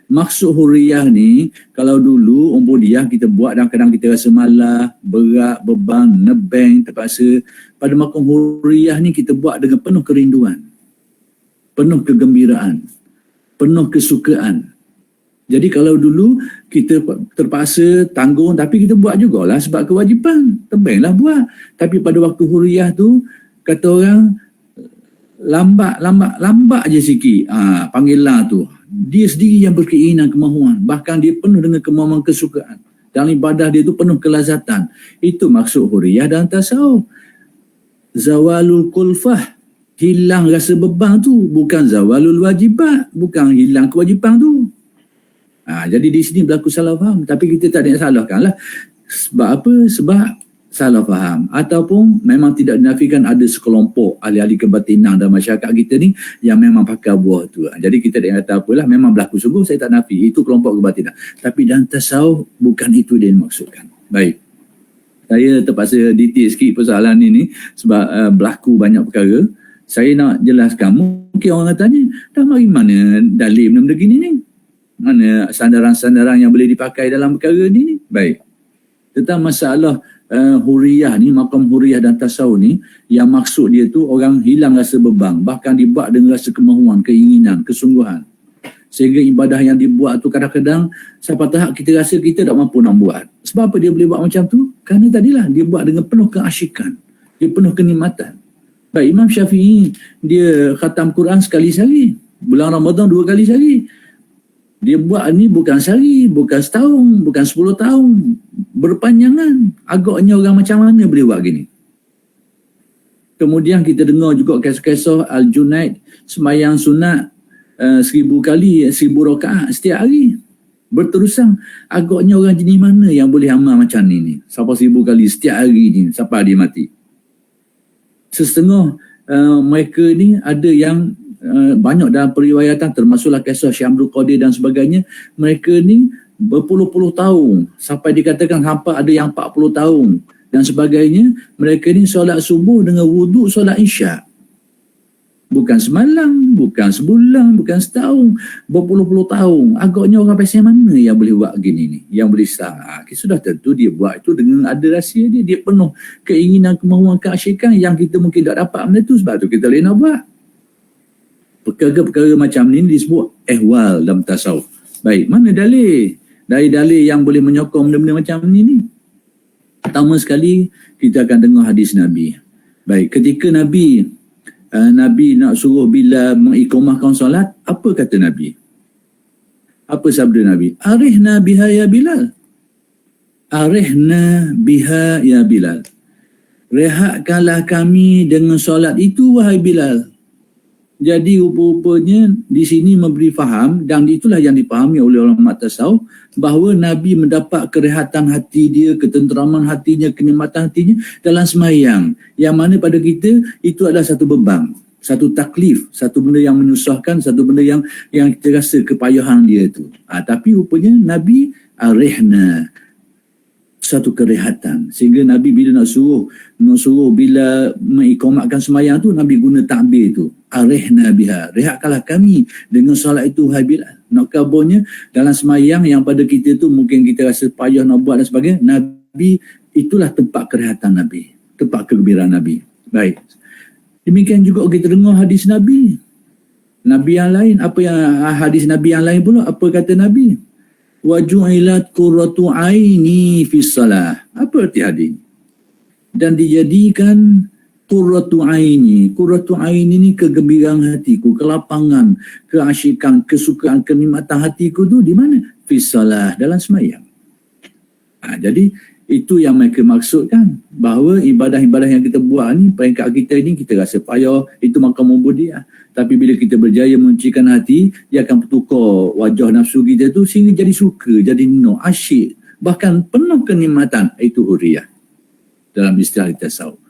Maksud hurriyah ni, kalau dulu ubudiyah kita buat dan kadang kita rasa malah, berat, beban, nebeng, terpaksa. Pada makom hurriyah ni kita buat dengan penuh kerinduan, penuh kegembiraan, penuh kesukaan. Jadi kalau dulu kita terpaksa tanggung tapi kita buat jugalah sebab kewajipan, tebenglah buat. Tapi pada waktu hurriyah tu, kata orang, lambat je sikit panggilan tu. Dia sendiri yang berkeinginan, kemahuan. Bahkan dia penuh dengan kemahuan, kesukaan. Dalam ibadah dia tu penuh kelazatan. Itu maksud hurriyah dan tasawuf. Zawalul kulfah, hilang rasa beban tu. Bukan zawalul wajibat, bukan hilang kewajipan tu. Jadi di sini berlaku salah faham. Tapi kita tak nak salahkan lah. Sebab apa? Sebab salah faham. Ataupun memang tidak dinafikan ada sekelompok ahli-ahli kebatinan dalam masyarakat kita ni yang memang pakai buah tu. Jadi kita tak kata apalah, memang berlaku sungguh, saya tak nafi. Itu kelompok kebatinan. Tapi dalam tasawuf bukan itu dia dimaksudkan. Baik. Saya terpaksa detail sikit persoalan ini sebab berlaku banyak perkara. Saya nak jelaskan. Mungkin orang tanya, dah mari mana dalil benda begini ni? Mana sandaran-sandaran yang boleh dipakai dalam perkara ni? Baik. Tentang masalah hurriyah ni, makam hurriyah dan tasawuf ni, yang maksud dia tu orang hilang rasa beban, bahkan dibuat dengan rasa kemahuan, keinginan, kesungguhan. Sehingga ibadah yang dibuat tu kadang-kadang sampai tahap kita rasa kita tak mampu nak buat. Sebab apa dia boleh buat macam tu? Kerana tadilah dia buat dengan penuh keasyikan, dia penuh kenikmatan. Baik, Imam Syafi'i dia khatam Quran sekali sehari, bulan Ramadan 2 kali sehari. Dia buat ni bukan sehari, bukan setahun, bukan 10 tahun. Berpanjangan. Agaknya orang macam mana boleh buat gini? Kemudian kita dengar juga kisah-kisah Al-Junaid semayang sunat 1000 kali, 1000 rakaat setiap hari. Berterusan, agaknya orang jenis mana yang boleh amal macam ni? Sampai 1000 kali setiap hari ni sampai dia mati. Setengah mereka ni ada yang banyak dalam periwayatan, termasuklah kisah Syekh Abdul Qadir dan sebagainya. Mereka ni berpuluh-puluh tahun, sampai dikatakan hampa ada yang 40 tahun dan sebagainya. Mereka ni solat subuh dengan wuduk solat isyak. Bukan semalam, bukan sebulan, bukan setahun, berpuluh-puluh tahun. Agaknya orang pasal mana yang boleh buat gini ni, yang boleh start. Sudah tentu dia buat itu dengan ada rahsia dia. Dia penuh keinginan, kemahuan, keasyikan yang kita mungkin tak dapat benda tu. Sebab tu kita boleh nak buat. Perkara-perkara macam ni disebut ehwal dalam tasawuf. Baik, mana dalil? Dari dalil yang boleh menyokong benda-benda macam ni. Pertama sekali, kita akan dengar hadis Nabi. Baik, ketika Nabi nak suruh Bilal mengiqamahkan solat, apa kata Nabi? Apa sabda Nabi? Arihna biha ya Bilal. Arihna biha ya Bilal. Rehatkanlah kami dengan solat itu wahai Bilal. Jadi rupa-rupanya di sini memberi faham, dan itulah yang dipahami oleh ulama tasawuf, bahawa Nabi mendapat kerehatan hati dia, ketenteraman hatinya, kenikmatan hatinya dalam sembahyang. Yang mana pada kita itu adalah satu beban, satu taklif, satu benda yang menyusahkan, satu benda yang kita rasa kepayahan dia itu. Tapi rupanya Nabi arihna, satu kerehatan, sehingga Nabi bila nak suruh bila mengiqamatkan sembahyang tu, Nabi guna takbir tu, arihna biha, rehatkanlah kami dengan solat itu hai Bilal. Nak kabarnya dalam sembahyang yang pada kita tu mungkin kita rasa payah nak buat dan sebagainya, Nabi itulah tempat kerehatan Nabi, tempat kegembiraan Nabi. Baik, demikian juga kita dengar hadis Nabi yang lain. Apa yang hadis Nabi yang lain pula, apa kata Nabi? Wa ju'ilat qurratu aini fi shalah. Apa arti hadis? Dan dijadikan qurratu aini. Qurratu aini ni kegembiraan hatiku, kelapangan, keasyikan, kesukaan, kenikmatan hatiku tu di mana? Fi shalah, dalam sembahyang. Jadi itu yang mereka maksudkan, bahawa ibadah-ibadah yang kita buat ni, peringkat kita ni kita rasa payah, itu makam ubudiyah. Tapi bila kita berjaya menyucikan hati, dia akan bertukar wajah nafsu kita tu sehingga jadi suka, jadi asyik, bahkan penuh kenikmatan. Itu huriyah dalam istilah tasawuf.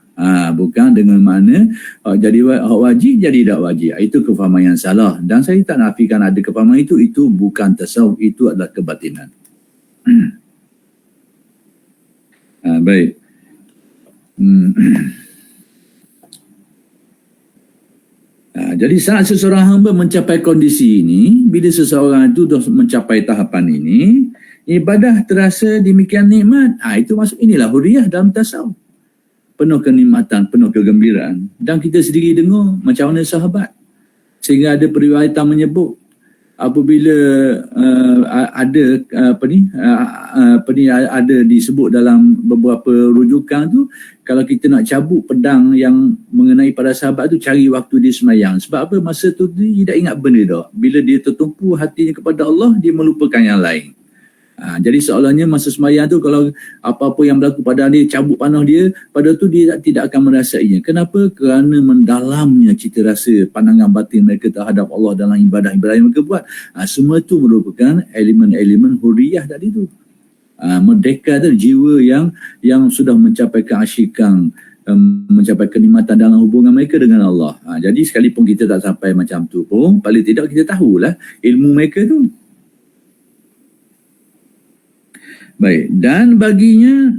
Bukan dengan makna jadi wajib, jadi tak wajib. Itu kefahaman yang salah, dan saya tak nafikan ada kefahaman itu bukan tasawuf, itu adalah kebatinan. Baik. Jadi saat seseorang hamba mencapai kondisi ini, bila seseorang itu dah mencapai tahapan ini, ibadah terasa demikian nikmat. Itu masuk, inilah huriyah dalam tasawuf. Penuh kenikmatan, penuh kegembiraan. Dan kita sendiri dengar macam mana sahabat. Sehingga ada periwayatan menyebut apabila ada disebut dalam beberapa rujukan tu, kalau kita nak cabut pedang yang mengenai pada sahabat tu, cari waktu dia sembahyang. Sebab apa? Masa tu dia tak ingat benda dah. Bila dia tertumpu hatinya kepada Allah, dia melupakan yang lain. Jadi seolahnya masa sembahyang tu, kalau apa-apa yang berlaku pada dia, cabut panah dia, pada tu dia tidak akan merasainya. Kenapa? Kerana mendalamnya cita rasa, pandangan batin mereka terhadap Allah dalam ibadah-ibadah yang mereka buat. Semua itu merupakan elemen-elemen huriyah tadi tu. Merdeka tu jiwa yang sudah mencapai keasyikan, mencapai kenikmatan dalam hubungan mereka dengan Allah. Jadi sekalipun kita tak sampai macam tu pun, paling tidak kita tahulah ilmu mereka tu. Baik, dan baginya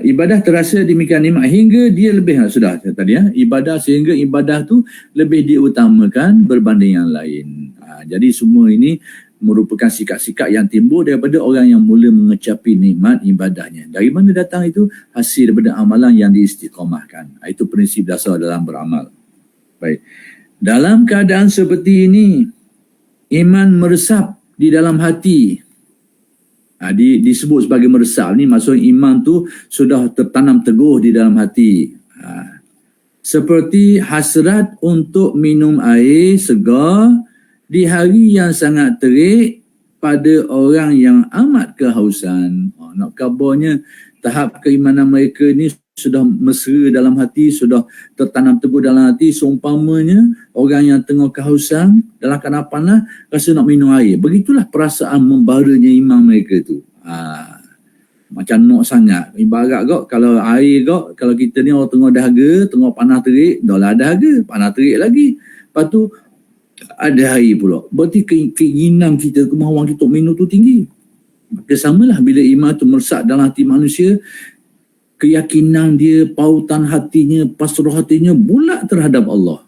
ibadah terasa demikian nikmat hingga dia lebih, sudah tadi ibadah, sehingga ibadah tu lebih diutamakan berbanding yang lain. Jadi semua ini merupakan sikap-sikap yang timbul daripada orang yang mula mengecapi nikmat ibadahnya. Dari mana datang itu? Hasil daripada amalan yang diistiqamahkan. Itu prinsip dasar dalam beramal. Baik, dalam keadaan seperti ini, iman meresap di dalam hati. Disebut sebagai meresap ni, maksudnya iman tu sudah tertanam teguh di dalam hati. Seperti hasrat untuk minum air segar di hari yang sangat terik pada orang yang amat kehausan. Nak kabarnya tahap keimanan mereka ni sudah mesra dalam hati, sudah tertanam teguh dalam hati, seumpamanya orang yang tengah kehausan dalam keadaan panas rasa nak minum air. Begitulah perasaan membaranya iman mereka tu. Macam nak sangat. Ibarat kau kalau air kau, kalau kita ni orang tengah dahaga, tengah panas terik, dah lah dahaga, panas terik lagi. Lepas tu ada air pula. Berarti keinginan kita, kemahuan kita minum tu tinggi. Maka samalah bila iman tu meresap dalam hati manusia, keyakinan dia, pautan hatinya, pasrah hatinya bulat terhadap Allah.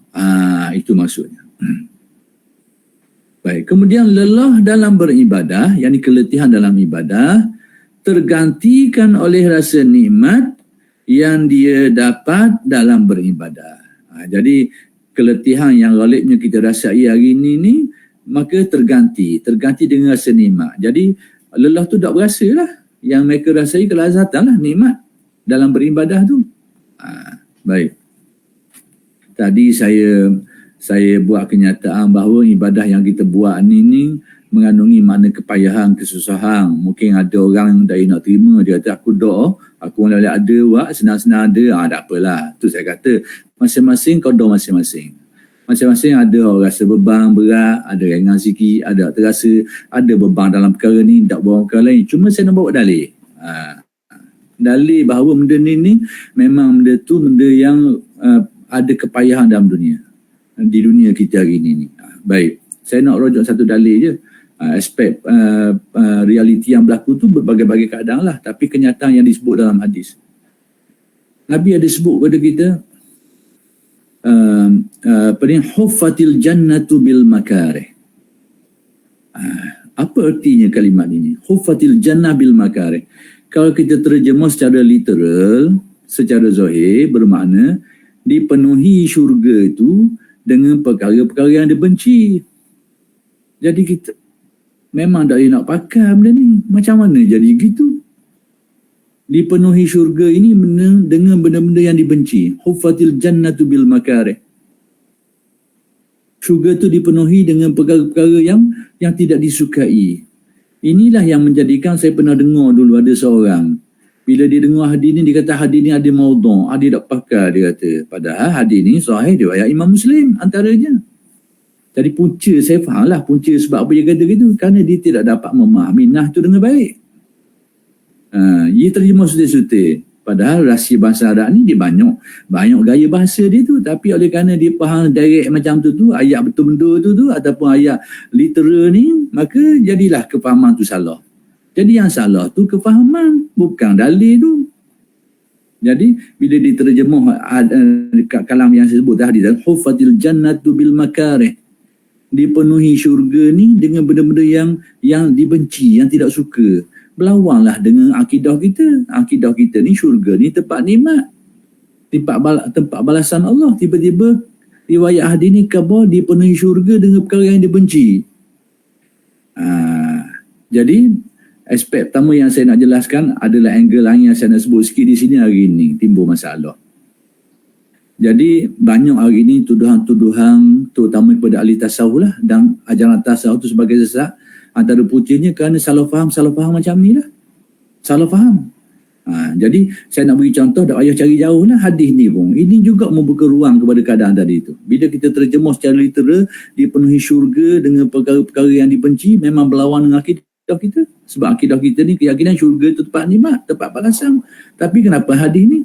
Itu maksudnya. Baik, kemudian lelah dalam beribadah, yakni keletihan dalam ibadah, tergantikan oleh rasa nikmat yang dia dapat dalam beribadah. Jadi keletihan yang ghalibnya kita rasai hari ini ni, maka terganti dengan rasa nikmat. Jadi lelah tu tak berasa lah. Yang mereka rasai kelazatan lah, nikmat dalam beribadah tu. Baik. Tadi saya buat kenyataan bahawa ibadah yang kita buat ni mengandungi makna kepayahan, kesusahan. Mungkin ada orang yang tak nak terima, dia kata aku doa, aku boleh ada buat, senang-senang ada, tak apalah. Tu saya kata, masing-masing kau doa masing-masing. Masing-masing ada orang rasa beban berat, ada ringan sikit, ada terasa, ada beban dalam perkara ni, tak bawa perkara lain. Cuma saya nak bawa dalil. Dalil bahawa benda ni memang benda tu benda yang ada kepayahan dalam dunia. Di dunia kita hari ini. Baik, saya nak rujuk satu dalil je. Aspek realiti yang berlaku tu berbagai-bagai keadaan lah. Tapi kenyataan yang disebut dalam hadis. Nabi ada sebut kepada kita, huffatil jannatu bil makarih. Apa artinya kalimat ini? Huffatil jannah bil makarih. Kalau kita terjemah secara literal, secara zahir, bermakna dipenuhi syurga itu dengan perkara-perkara yang dibenci. Jadi kita memang tak nak pakai benda ni. Macam mana jadi gitu? Dipenuhi syurga ini dengan benda-benda yang dibenci. Huffatil jannatu bil makarih. Syurga tu dipenuhi dengan perkara-perkara yang tidak disukai. Inilah yang menjadikan saya pernah dengar dulu ada seorang. Bila dia dengar hadis ni, dia kata hadis ni ada maudhu', dia tak pakai, dia kata. Padahal hadis ni sahih riwayat Imam Muslim antaranya. Jadi punca, saya faham lah punca sebab apa dia kata gitu. Kerana dia tidak dapat memahami nah tu dengan baik. Dia terjemah sutil-sutil. Padahal rahsia bahasa Arab ni dia banyak gaya bahasa dia tu. Tapi oleh kerana dia faham direct macam tu, ayat betul-betul tu ataupun ayat literal ni, maka jadilah kefahaman tu salah. Jadi yang salah tu kefahaman, bukan dalil tu. Jadi bila diterjemah kalam yang saya sebut tadi, huffatil jannatu bil makarih, dipenuhi syurga ni dengan benda-benda yang dibenci, yang tidak suka. Berlawanlah dengan akidah kita. Akidah kita ni syurga ni tempat nikmat, tempat balasan Allah. Tiba-tiba riwayat hadis ni khabar dipenuhi syurga dengan perkara yang dibenci. Jadi aspek pertama yang saya nak jelaskan adalah angle lain yang saya nak sebut sikit di sini hari ini timbul masalah. Jadi banyak hari ini tuduhan-tuduhan terutama kepada ahli tasawuf lah, dan ajaran tasawuf itu sebagai sesat. Antara puncanya kerana salah faham macam ni lah. Salah faham. Jadi saya nak beri contoh, tak payah cari jauh lah hadis ni pun. Ini juga membuka ruang kepada keadaan tadi itu. Bila kita terjemah secara literal, dipenuhi syurga dengan perkara-perkara yang dibenci, memang berlawan dengan akidah kita. Sebab akidah kita ni keyakinan syurga itu tempat nikmat, tempat balasan. Tapi kenapa hadis ni?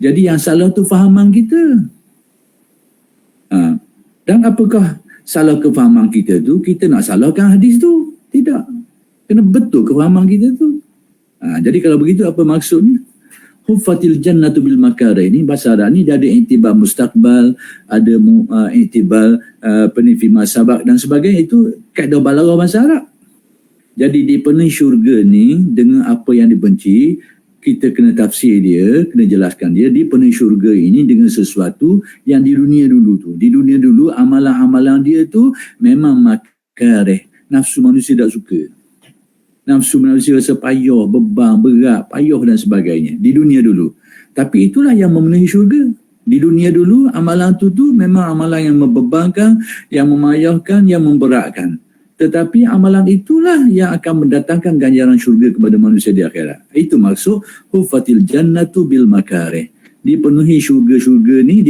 Jadi yang salah tu fahaman kita. Dan apakah salah kefahaman kita tu? Kita nak salahkan hadis tu? Tidak. Kena betul kefahaman kita tu. Jadi kalau begitu apa maksudnya? Huffatil jannatu bil makarih ni bahasa Arab ni dia ada iktibar mustaqbal, ada iktibar fi masabaq dan sebagainya. Itu kaedah balaghah bahasa Arab. Jadi dipenuhi syurga ni dengan apa yang dibenci, kita kena tafsir dia, kena jelaskan dia. Dipenuhi syurga ini dengan sesuatu yang di dunia dulu tu. Di dunia dulu amalan-amalan dia tu memang makarih. Nafsu manusia tak suka. Nafsu manusia rasa payah, beban, berat, payah dan sebagainya. Di dunia dulu. Tapi itulah yang memenuhi syurga. Di dunia dulu amalan tu memang amalan yang membebankan, yang memayahkan, yang memberatkan. tetapi amalan itulah yang akan mendatangkan ganjaran syurga kepada manusia di akhirat. Itu maksud hufatil jannatu bil makarih. Dipenuhi syurga ni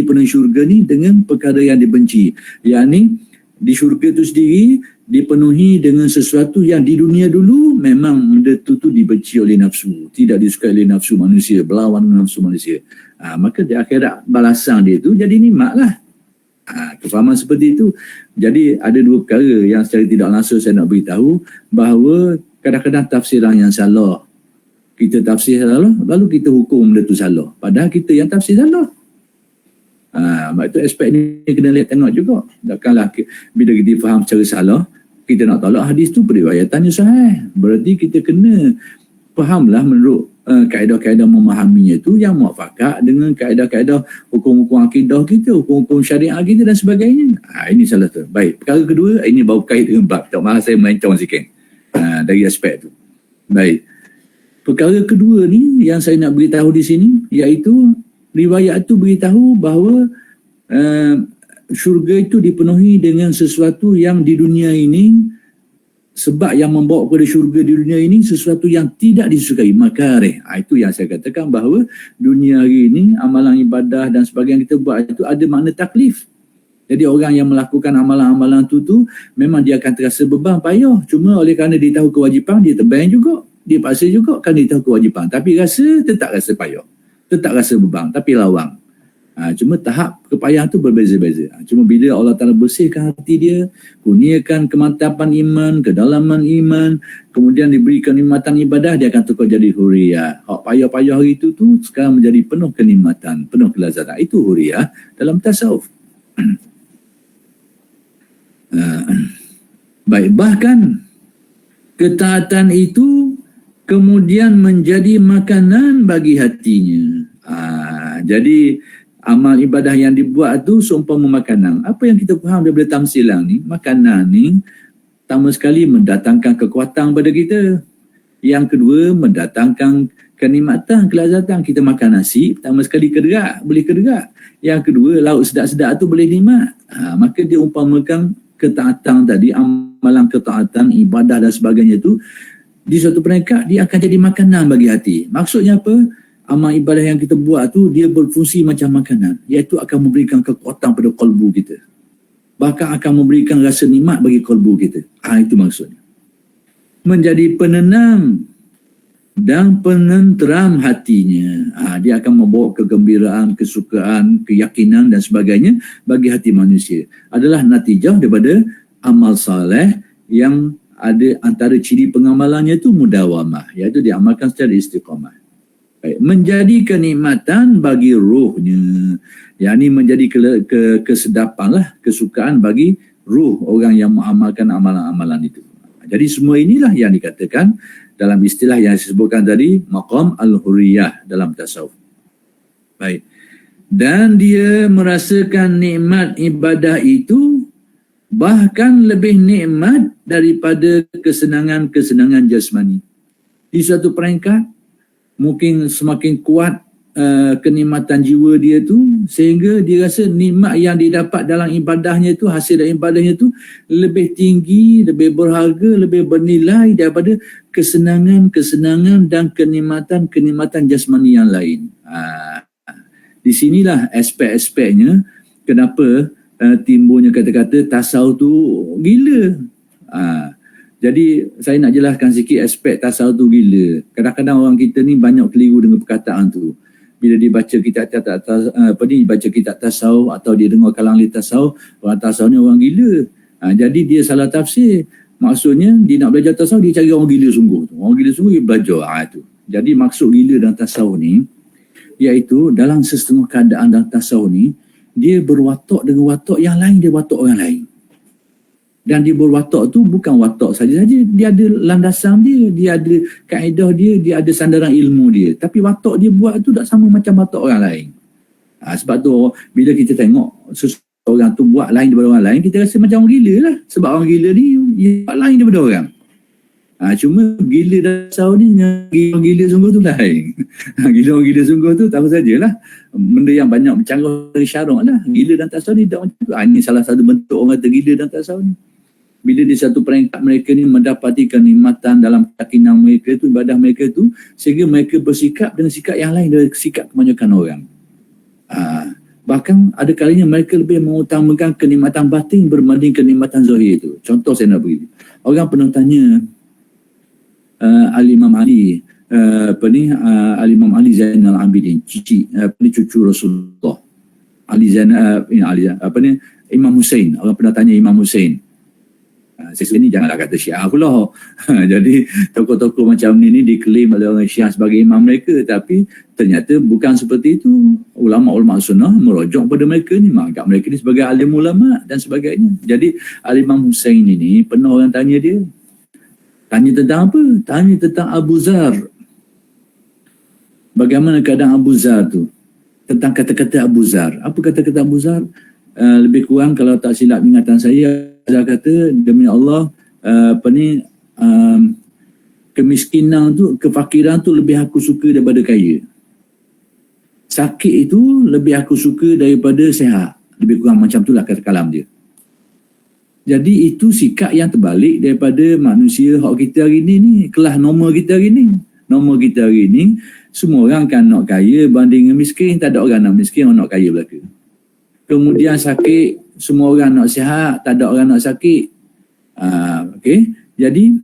dengan perkara yang dibenci. Yakni di syurga itu sendiri dipenuhi dengan sesuatu yang di dunia dulu memang benda itu dibenci oleh nafsu, tidak disukai oleh nafsu manusia, berlawan dengan nafsu manusia. Maka di akhirat balasan dia itu jadi nikmat lah. Kefahaman seperti itu. Jadi ada dua perkara yang secara tidak langsung saya nak beritahu, bahawa kadang-kadang tafsiran yang salah, kita tafsir salah lalu kita hukum benda tu salah, padahal kita yang tafsir salah. Mak itu aspek ni kena lihat tengok juga. Takkanlah bila kita faham secara salah, kita nak tolak hadis tu periwayatannya sahih. Berarti kita kena fahamlah menurut kaedah-kaedah memahaminya itu yang muafakat dengan kaedah-kaedah hukum-hukum akidah kita, hukum-hukum syariah kita dan sebagainya. Ini salah tu. Baik, perkara kedua, ini baru kait dengan bab. Tak maaf saya melencong sikit dari aspek tu. Baik. Perkara kedua ni yang saya nak beritahu di sini, iaitu riwayat itu beritahu bahawa syurga itu dipenuhi dengan sesuatu yang di dunia ini, sebab yang membawa kepada syurga di dunia ini sesuatu yang tidak disukai, makarih. Itu yang saya katakan bahawa dunia hari ini amalan ibadah dan sebagainya kita buat itu ada makna taklif. Jadi orang yang melakukan amalan-amalan tu memang dia akan terasa beban, payah. Cuma oleh kerana dia tahu kewajipan, dia terbayang juga, dia paksa juga kan dia tahu kewajipan, tapi tetap rasa payah, tetap rasa beban, tapi lawang. Cuma tahap kepayahan tu berbeza-beza. Cuma bila Allah Ta'ala bersihkan hati dia, kurniakan kemantapan iman, kedalaman iman, kemudian diberikan kenikmatan ibadah, dia akan tukar jadi huriyah. Hak payah-payah hari itu tu sekarang menjadi penuh kenikmatan, penuh kelazatan. Itu huriyah dalam tasawuf. Baik, bahkan ketaatan itu kemudian menjadi makanan bagi hatinya. Jadi amal ibadah yang dibuat tu seumpama makanan. Apa yang kita faham daripada tamsilan ni, makanan ni pertama sekali mendatangkan kekuatan pada kita. Yang kedua mendatangkan kenikmatan, kelazatan. Kita makan nasi, pertama sekali kederak, boleh kederak. Yang kedua lauk sedap-sedap tu boleh nikmat. Maka dia umpamakan ketaatan tadi, amalan ketaatan, ibadah dan sebagainya tu di suatu peringkat dia akan jadi makanan bagi hati. Maksudnya apa? Amal ibadah yang kita buat tu dia berfungsi macam makanan, iaitu akan memberikan kekuatan pada kalbu kita, bahkan akan memberikan rasa nikmat bagi kalbu kita. Itu maksudnya. Menjadi penenang dan penenteram hatinya. Dia akan membawa kegembiraan, kesukaan, keyakinan dan sebagainya bagi hati manusia. Adalah natijah daripada amal saleh yang ada antara ciri pengamalannya itu mudawamah, iaitu diamalkan secara istiqamah. Baik. Menjadi kenikmatan bagi rohnya, yakni menjadi kesedapan lah, kesukaan bagi ruh orang yang mengamalkan amalan-amalan itu. Jadi semua inilah yang dikatakan dalam istilah yang disebutkan tadi, maqam al-huriyah dalam tasawuf. Baik. Dan dia merasakan nikmat ibadah itu bahkan lebih nikmat daripada kesenangan-kesenangan jasmani. Di suatu peringkat mungkin semakin kuat kenikmatan jiwa dia tu, sehingga dia rasa nikmat yang dia dapat dalam ibadahnya tu, hasil dari ibadahnya tu lebih tinggi, lebih berharga, lebih bernilai daripada kesenangan-kesenangan dan kenikmatan-kenikmatan jasmani yang lain. Di sinilah aspek-aspeknya kenapa timbulnya kata-kata tasawuf tu gila. Jadi saya nak jelaskan sikit aspek tasawuf tu gila. Kadang-kadang orang kita ni banyak keliru dengan perkataan tu. Bila dia baca kitab tasawuf atau dia dengar kalangan tasawuf, orang tasawuf ni orang gila. Jadi dia salah tafsir. Maksudnya dia nak belajar tasawuf, dia cari orang gila sungguh tu. Orang gila sungguh dia belajar tu. Jadi maksud gila dalam tasawuf ni, iaitu dalam setengah keadaan dalam tasawuf ni, dia berwatak dengan watak yang lain, dia watak orang lain. Dan dia berwatak tu bukan watak saja-saja, dia ada landasan dia, dia ada kaedah dia, dia ada sandaran ilmu dia. Tapi watak dia buat tu tak sama macam watak orang lain. Sebab tu bila kita tengok seseorang tu buat lain daripada orang lain, kita rasa macam orang gila lah. Sebab orang gila ni dia buat lain daripada orang. Cuma gila dasar ni, orang gila sungguh tu lain. Orang gila sungguh tu tahu sajalah, benda yang banyak bercanggah dari syarak lah. Gila dan tasawuf ni tak macam tu. Ini salah satu bentuk orang kata gila dan tasawuf ni. bila di satu peringkat mereka ni mendapati kenikmatan dalam keyakinan mereka tu, ibadah mereka tu, sehingga mereka bersikap dengan sikap yang lain dari sikap kebanyakan orang. Bahkan ada kalanya mereka lebih mengutamakan kenikmatan batin berbanding kenikmatan zahir itu. Contoh saya nak beri. Orang pernah tanya Al-Imam Ali, Al-Imam Ali Zainal Abidin, cucu Rasulullah. Imam Hussein. Orang pernah tanya Imam Hussein. Saya ni janganlah kata Syiah pula. Jadi tokoh-tokoh macam ni diklaim oleh orang Syiah sebagai imam mereka, tapi ternyata bukan seperti itu. Ulama-ulama sunnah merujuk pada mereka ni, menganggap mereka ni sebagai alim ulama dan sebagainya. Jadi Al-Imam Hussein ini pernah orang tanya dia. Tanya tentang apa? Tanya tentang Abu Zar. Bagaimana keadaan Abu Zar tu? Tentang kata-kata Abu Zar. Apa kata-kata Abu Zar? Lebih kurang kalau tak silap ingatan saya, dia kata demi Allah kemiskinan tu, kefakiran tu lebih aku suka daripada kaya. Sakit itu lebih aku suka daripada sihat. Lebih kurang macam itulah kata kalam dia. Jadi itu sikap yang terbalik daripada manusia hak kita hari ni, kelas normal kita hari ni. Normal kita hari ni, semua orang kan nak kaya banding dengan miskin. Tak ada orang nak miskin, orang nak kaya belaka. Kemudian sakit, semua orang nak sihat, tak ada orang nak sakit. Okey. Jadi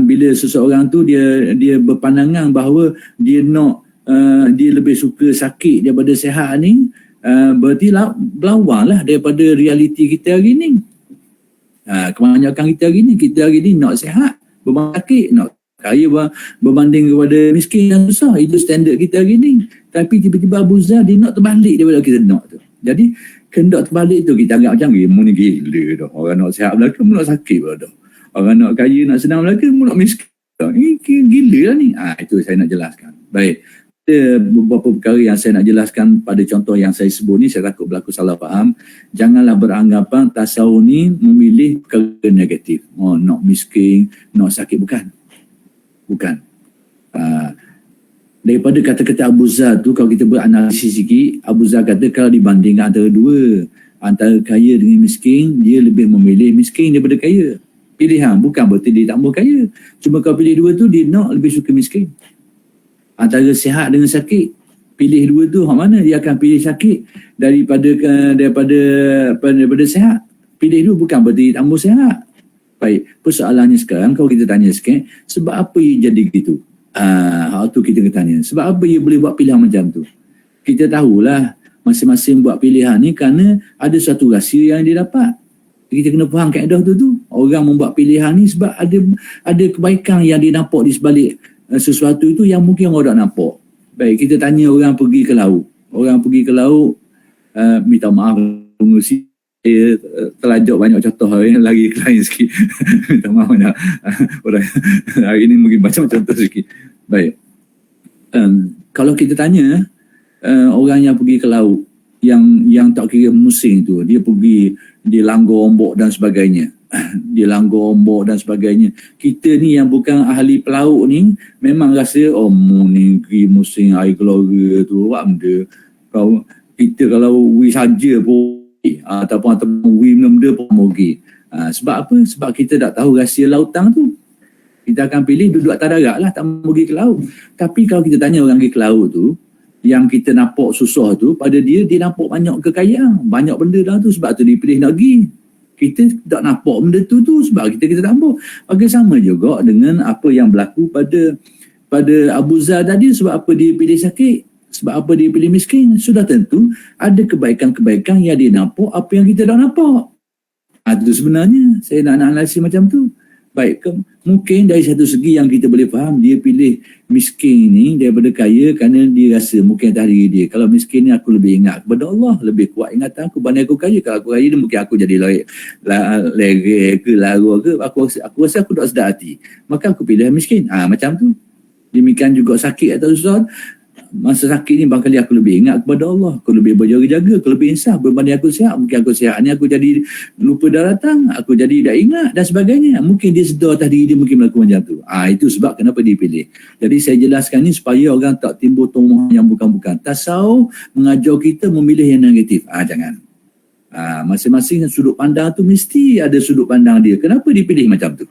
bila seseorang tu dia berpandangan bahawa dia nak dia lebih suka sakit daripada sihat ni, berarti berlawanlah daripada realiti kita hari ni. Kebanyakan kita hari ni nak sihat berbanding sakit, nak kaya berbanding kepada miskin yang susah. Itu standard kita hari ni. Tapi tiba-tiba Abu Zar dia nak terbalik daripada kita nak tu. Jadi kendak terbalik tu kita anggap macam ni gila dah. Orang nak sihat belaka, mu nak sakit pula dah. Orang nak kaya, nak senang belaka, mu nak miskin dah. Gila lah ni. Itu saya nak jelaskan. Baik. Ada beberapa perkara yang saya nak jelaskan pada contoh yang saya sebut ni. Saya takut berlaku salah faham. Janganlah beranggapan tasawuf ni memilih perkara negatif. Nak miskin, nak sakit. Bukan. Daripada kata-kata Abu Zar tu, kalau kita beranalisis sikit, Abu Zar kata kalau dibandingkan antara dua, antara kaya dengan miskin, dia lebih memilih miskin daripada kaya. Pilihan, bukan berarti dia tak mahu kaya. Cuma kalau pilih dua tu, dia nak lebih suka miskin. Antara sihat dengan sakit, pilih dua tu, hak mana? Dia akan pilih sakit daripada sihat. Pilih dua bukan berarti dia tak mahu sihat. Baik, persoalannya sekarang kalau kita tanya sikit, sebab apa ia jadi gitu? Hal tu kita tanya. Sebab apa ia boleh buat pilihan macam tu? Kita tahulah masing-masing buat pilihan ni kerana ada satu rahsia yang dia dapat. Kita kena faham kaedah tu. Orang membuat pilihan ni sebab ada kebaikan yang dia nampak di sebalik sesuatu itu yang mungkin orang tak nampak. Baik, kita tanya orang pergi ke laut. Orang pergi ke laut, minta maaf pengurusi, saya terlajak banyak contoh hari ni, lagi lain sikit. Minta maaf banyak. Orang hari ni mungkin macam contoh sikit. Baik. Kalau kita tanya orang yang pergi ke laut, yang tak kira musim tu, dia pergi di langgar ombak dan sebagainya. Kita ni yang bukan ahli pelaut ni memang rasa ni musim air keluarga tu buat benda. Kita kalau saja pun ataupun benda pun pergi. Sebab apa? Sebab kita tak tahu rahsia lautan tu. Kita akan pilih duduk atas darat lah, tak pergi ke laut. Tapi kalau kita tanya orang pergi ke laut tu, yang kita nampak susah tu, pada dia nampak banyak kekayaan, banyak benda dalam tu, sebab tu dia pilih nak pergi. Kita tak nampak benda tu sebab kita tak nampak. Maka sama juga dengan apa yang berlaku pada Abu Zar tadi. Sebab apa dia pilih sakit? Sebab apa dia pilih miskin? Sudah tentu ada kebaikan-kebaikan yang dia nampak, apa yang kita tak nampak. Itu sebenarnya saya nak analisis macam tu. Baik, mungkin dari satu segi yang kita boleh faham, dia pilih miskin ni daripada kaya kerana dia rasa mungkin atas diri dia. Kalau miskin ni aku lebih ingat kepada Allah, lebih kuat ingatan aku banding aku kaya. Kalau aku kaya ni mungkin aku jadi lerek ke lara ke, aku rasa aku tak sedar hati. Maka aku pilih miskin. Macam tu. Demikian juga sakit atau susah. Masa sakit ni barangkali aku lebih ingat kepada Allah, aku lebih berjaga-jaga, aku lebih insaf berbanding aku sihat. Mungkin aku sihat ni aku jadi lupa daratan, aku jadi tak ingat dan sebagainya. Mungkin dia sedar atas diri dia mungkin berlaku macam tu. Itu sebab kenapa dia pilih. Jadi saya jelaskan ni supaya orang tak timbul tumoh yang bukan-bukan. Tasawuf mengajar kita memilih yang negatif. Jangan. Masing-masing sudut pandang tu mesti ada sudut pandang dia. Kenapa dipilih macam tu?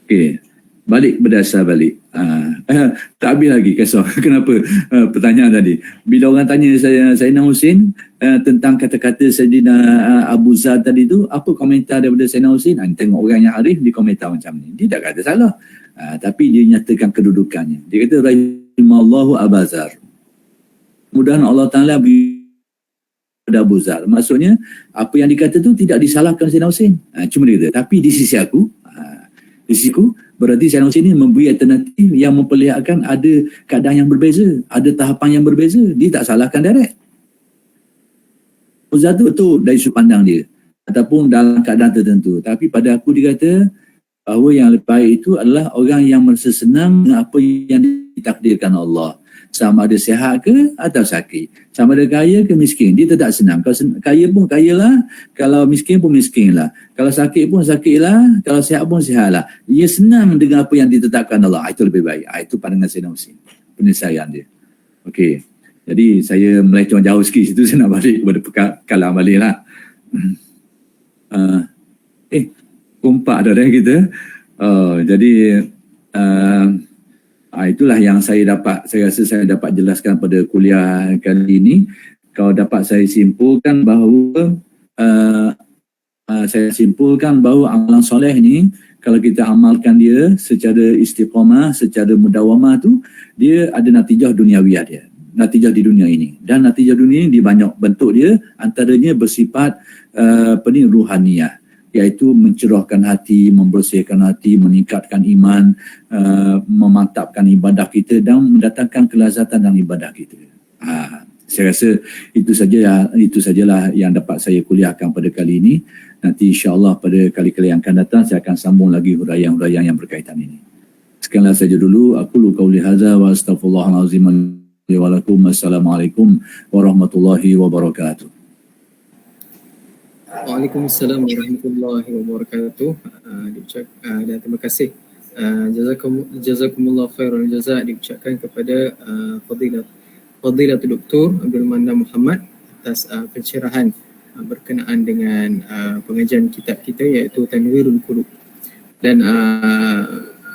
Okey, balik berdasar balik. Tak habis lagi kisah. Kenapa pertanyaan tadi? Bila orang tanya saya Sayyidina Husin tentang kata-kata Sayyidina Abu Zar tadi tu, apa komentar daripada Sayyidina Husin? Tengok orang yang arif di komentar macam ni. Dia tak kata salah. Tapi dia nyatakan kedudukannya. Dia kata rahimallahu Abu Zar. Mudah-mudahan Allah Ta'ala pada Abu Zar. Maksudnya apa yang dikata tu tidak disalahkan Sayyidina Husin. Cuma dia kata, tapi di sisi aku, berarti Sayyidina Husin ni memberi alternatif yang memperlihatkan ada keadaan yang berbeza, ada tahapan yang berbeza. Dia tak salahkan direct. Abu Zar tu betul dari sudut pandang dia ataupun dalam keadaan tertentu. Tapi pada aku dia kata bahawa yang lebih baik itu adalah orang yang merasa senang dengan apa yang ditakdirkan Allah. Sama ada sihat ke atau sakit, sama ada kaya ke miskin, dia tetap senang. Kalau kaya pun kayalah, kalau miskin pun miskinlah, kalau sakit pun sakitlah, kalau sihat pun sihatlah. Dia senang dengan apa yang ditetapkan Allah. Itu lebih baik. Itu pandangan Sayyidina Husin, penyelesaian dia. Okey, jadi saya melencong jauh sikit situ, saya nak balik kepada kalam balik lah. Kompak dah kita. Jadi itulah yang saya rasa saya dapat jelaskan pada kuliah kali ini. Kalau dapat saya simpulkan bahawa amalan soleh ni, kalau kita amalkan dia secara istiqamah, secara mudawamah tu, dia ada natijah duniawiyah dia, natijah di dunia ini. Dan natijah dunia ini di banyak bentuk dia, antaranya bersifat ruhaniyah, iaitu mencerahkan hati, membersihkan hati, meningkatkan iman, memantapkan ibadah kita dan mendatangkan kelazatan dalam ibadah kita. Saya rasa itu sajalah yang dapat saya kuliahkan pada kali ini. Nanti insya-Allah pada kali-kali yang akan datang saya akan sambung lagi huraian-huraian yang berkaitan ini. Sekianlah saja dulu. Aku lu qauli hadza wa astaghfirullahalazim li wa lakum. Assalamualaikum warahmatullahi wabarakatuh. Waalaikumsalam warahmatullahi wabarakatuh. Dan terima kasih. Jazakumullah khairul jazak diucapkan kepada Fadilatul Doktor Abdul Mannan Muhammad atas pencerahan berkenaan dengan pengajian kitab kita iaitu Tanwirul Qulub. Dan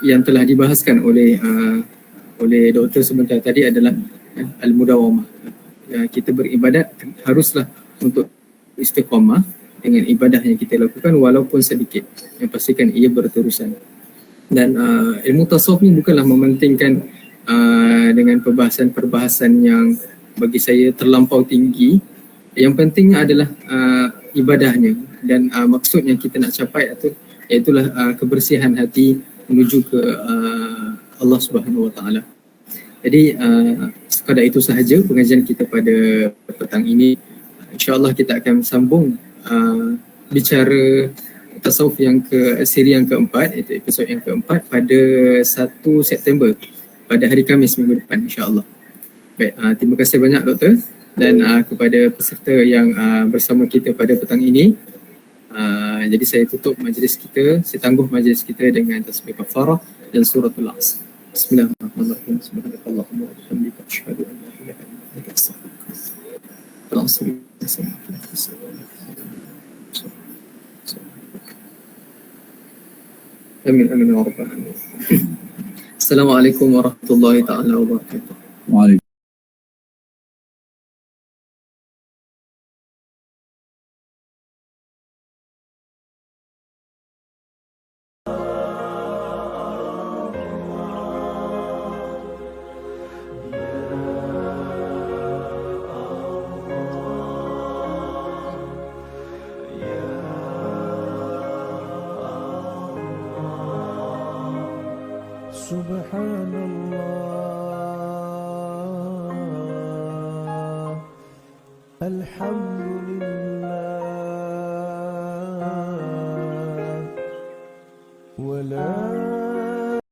yang telah dibahaskan oleh doktor sebentar tadi adalah al-mudawamah. Kita beribadat haruslah untuk istiqamah dengan ibadah yang kita lakukan walaupun sedikit, yang pastikan ia berterusan. Dan ilmu tasawuf ni bukanlah mementingkan dengan perbahasan-perbahasan yang bagi saya terlampau tinggi. Yang penting adalah ibadahnya dan maksud yang kita nak capai iaitulah kebersihan hati menuju ke Allah Subhanahu Wa Taala. Jadi sekadar itu sahaja pengajian kita pada petang ini. InsyaAllah kita akan sambung bicara tasawuf siri yang keempat, iaitu episod yang keempat pada 1 September pada hari Khamis minggu depan insyaAllah. Baik, terima kasih banyak doktor dan kepada peserta yang bersama kita pada petang ini. Jadi saya tutup majlis kita, saya tangguh majlis kita dengan tasbih kafarah dan suratul As. Bismillahirrahmanirrahim. Subhanakallahumma wa bihamdika asyhadu an la ilaha illa anta astaghfiruka wa atubu ilaik. Amin amin ya rabbal alamin. Assalamualaikum warahmatullahi taala wabarakatuh. Waalaikumsalam. Subhanallah, alhamdulillah.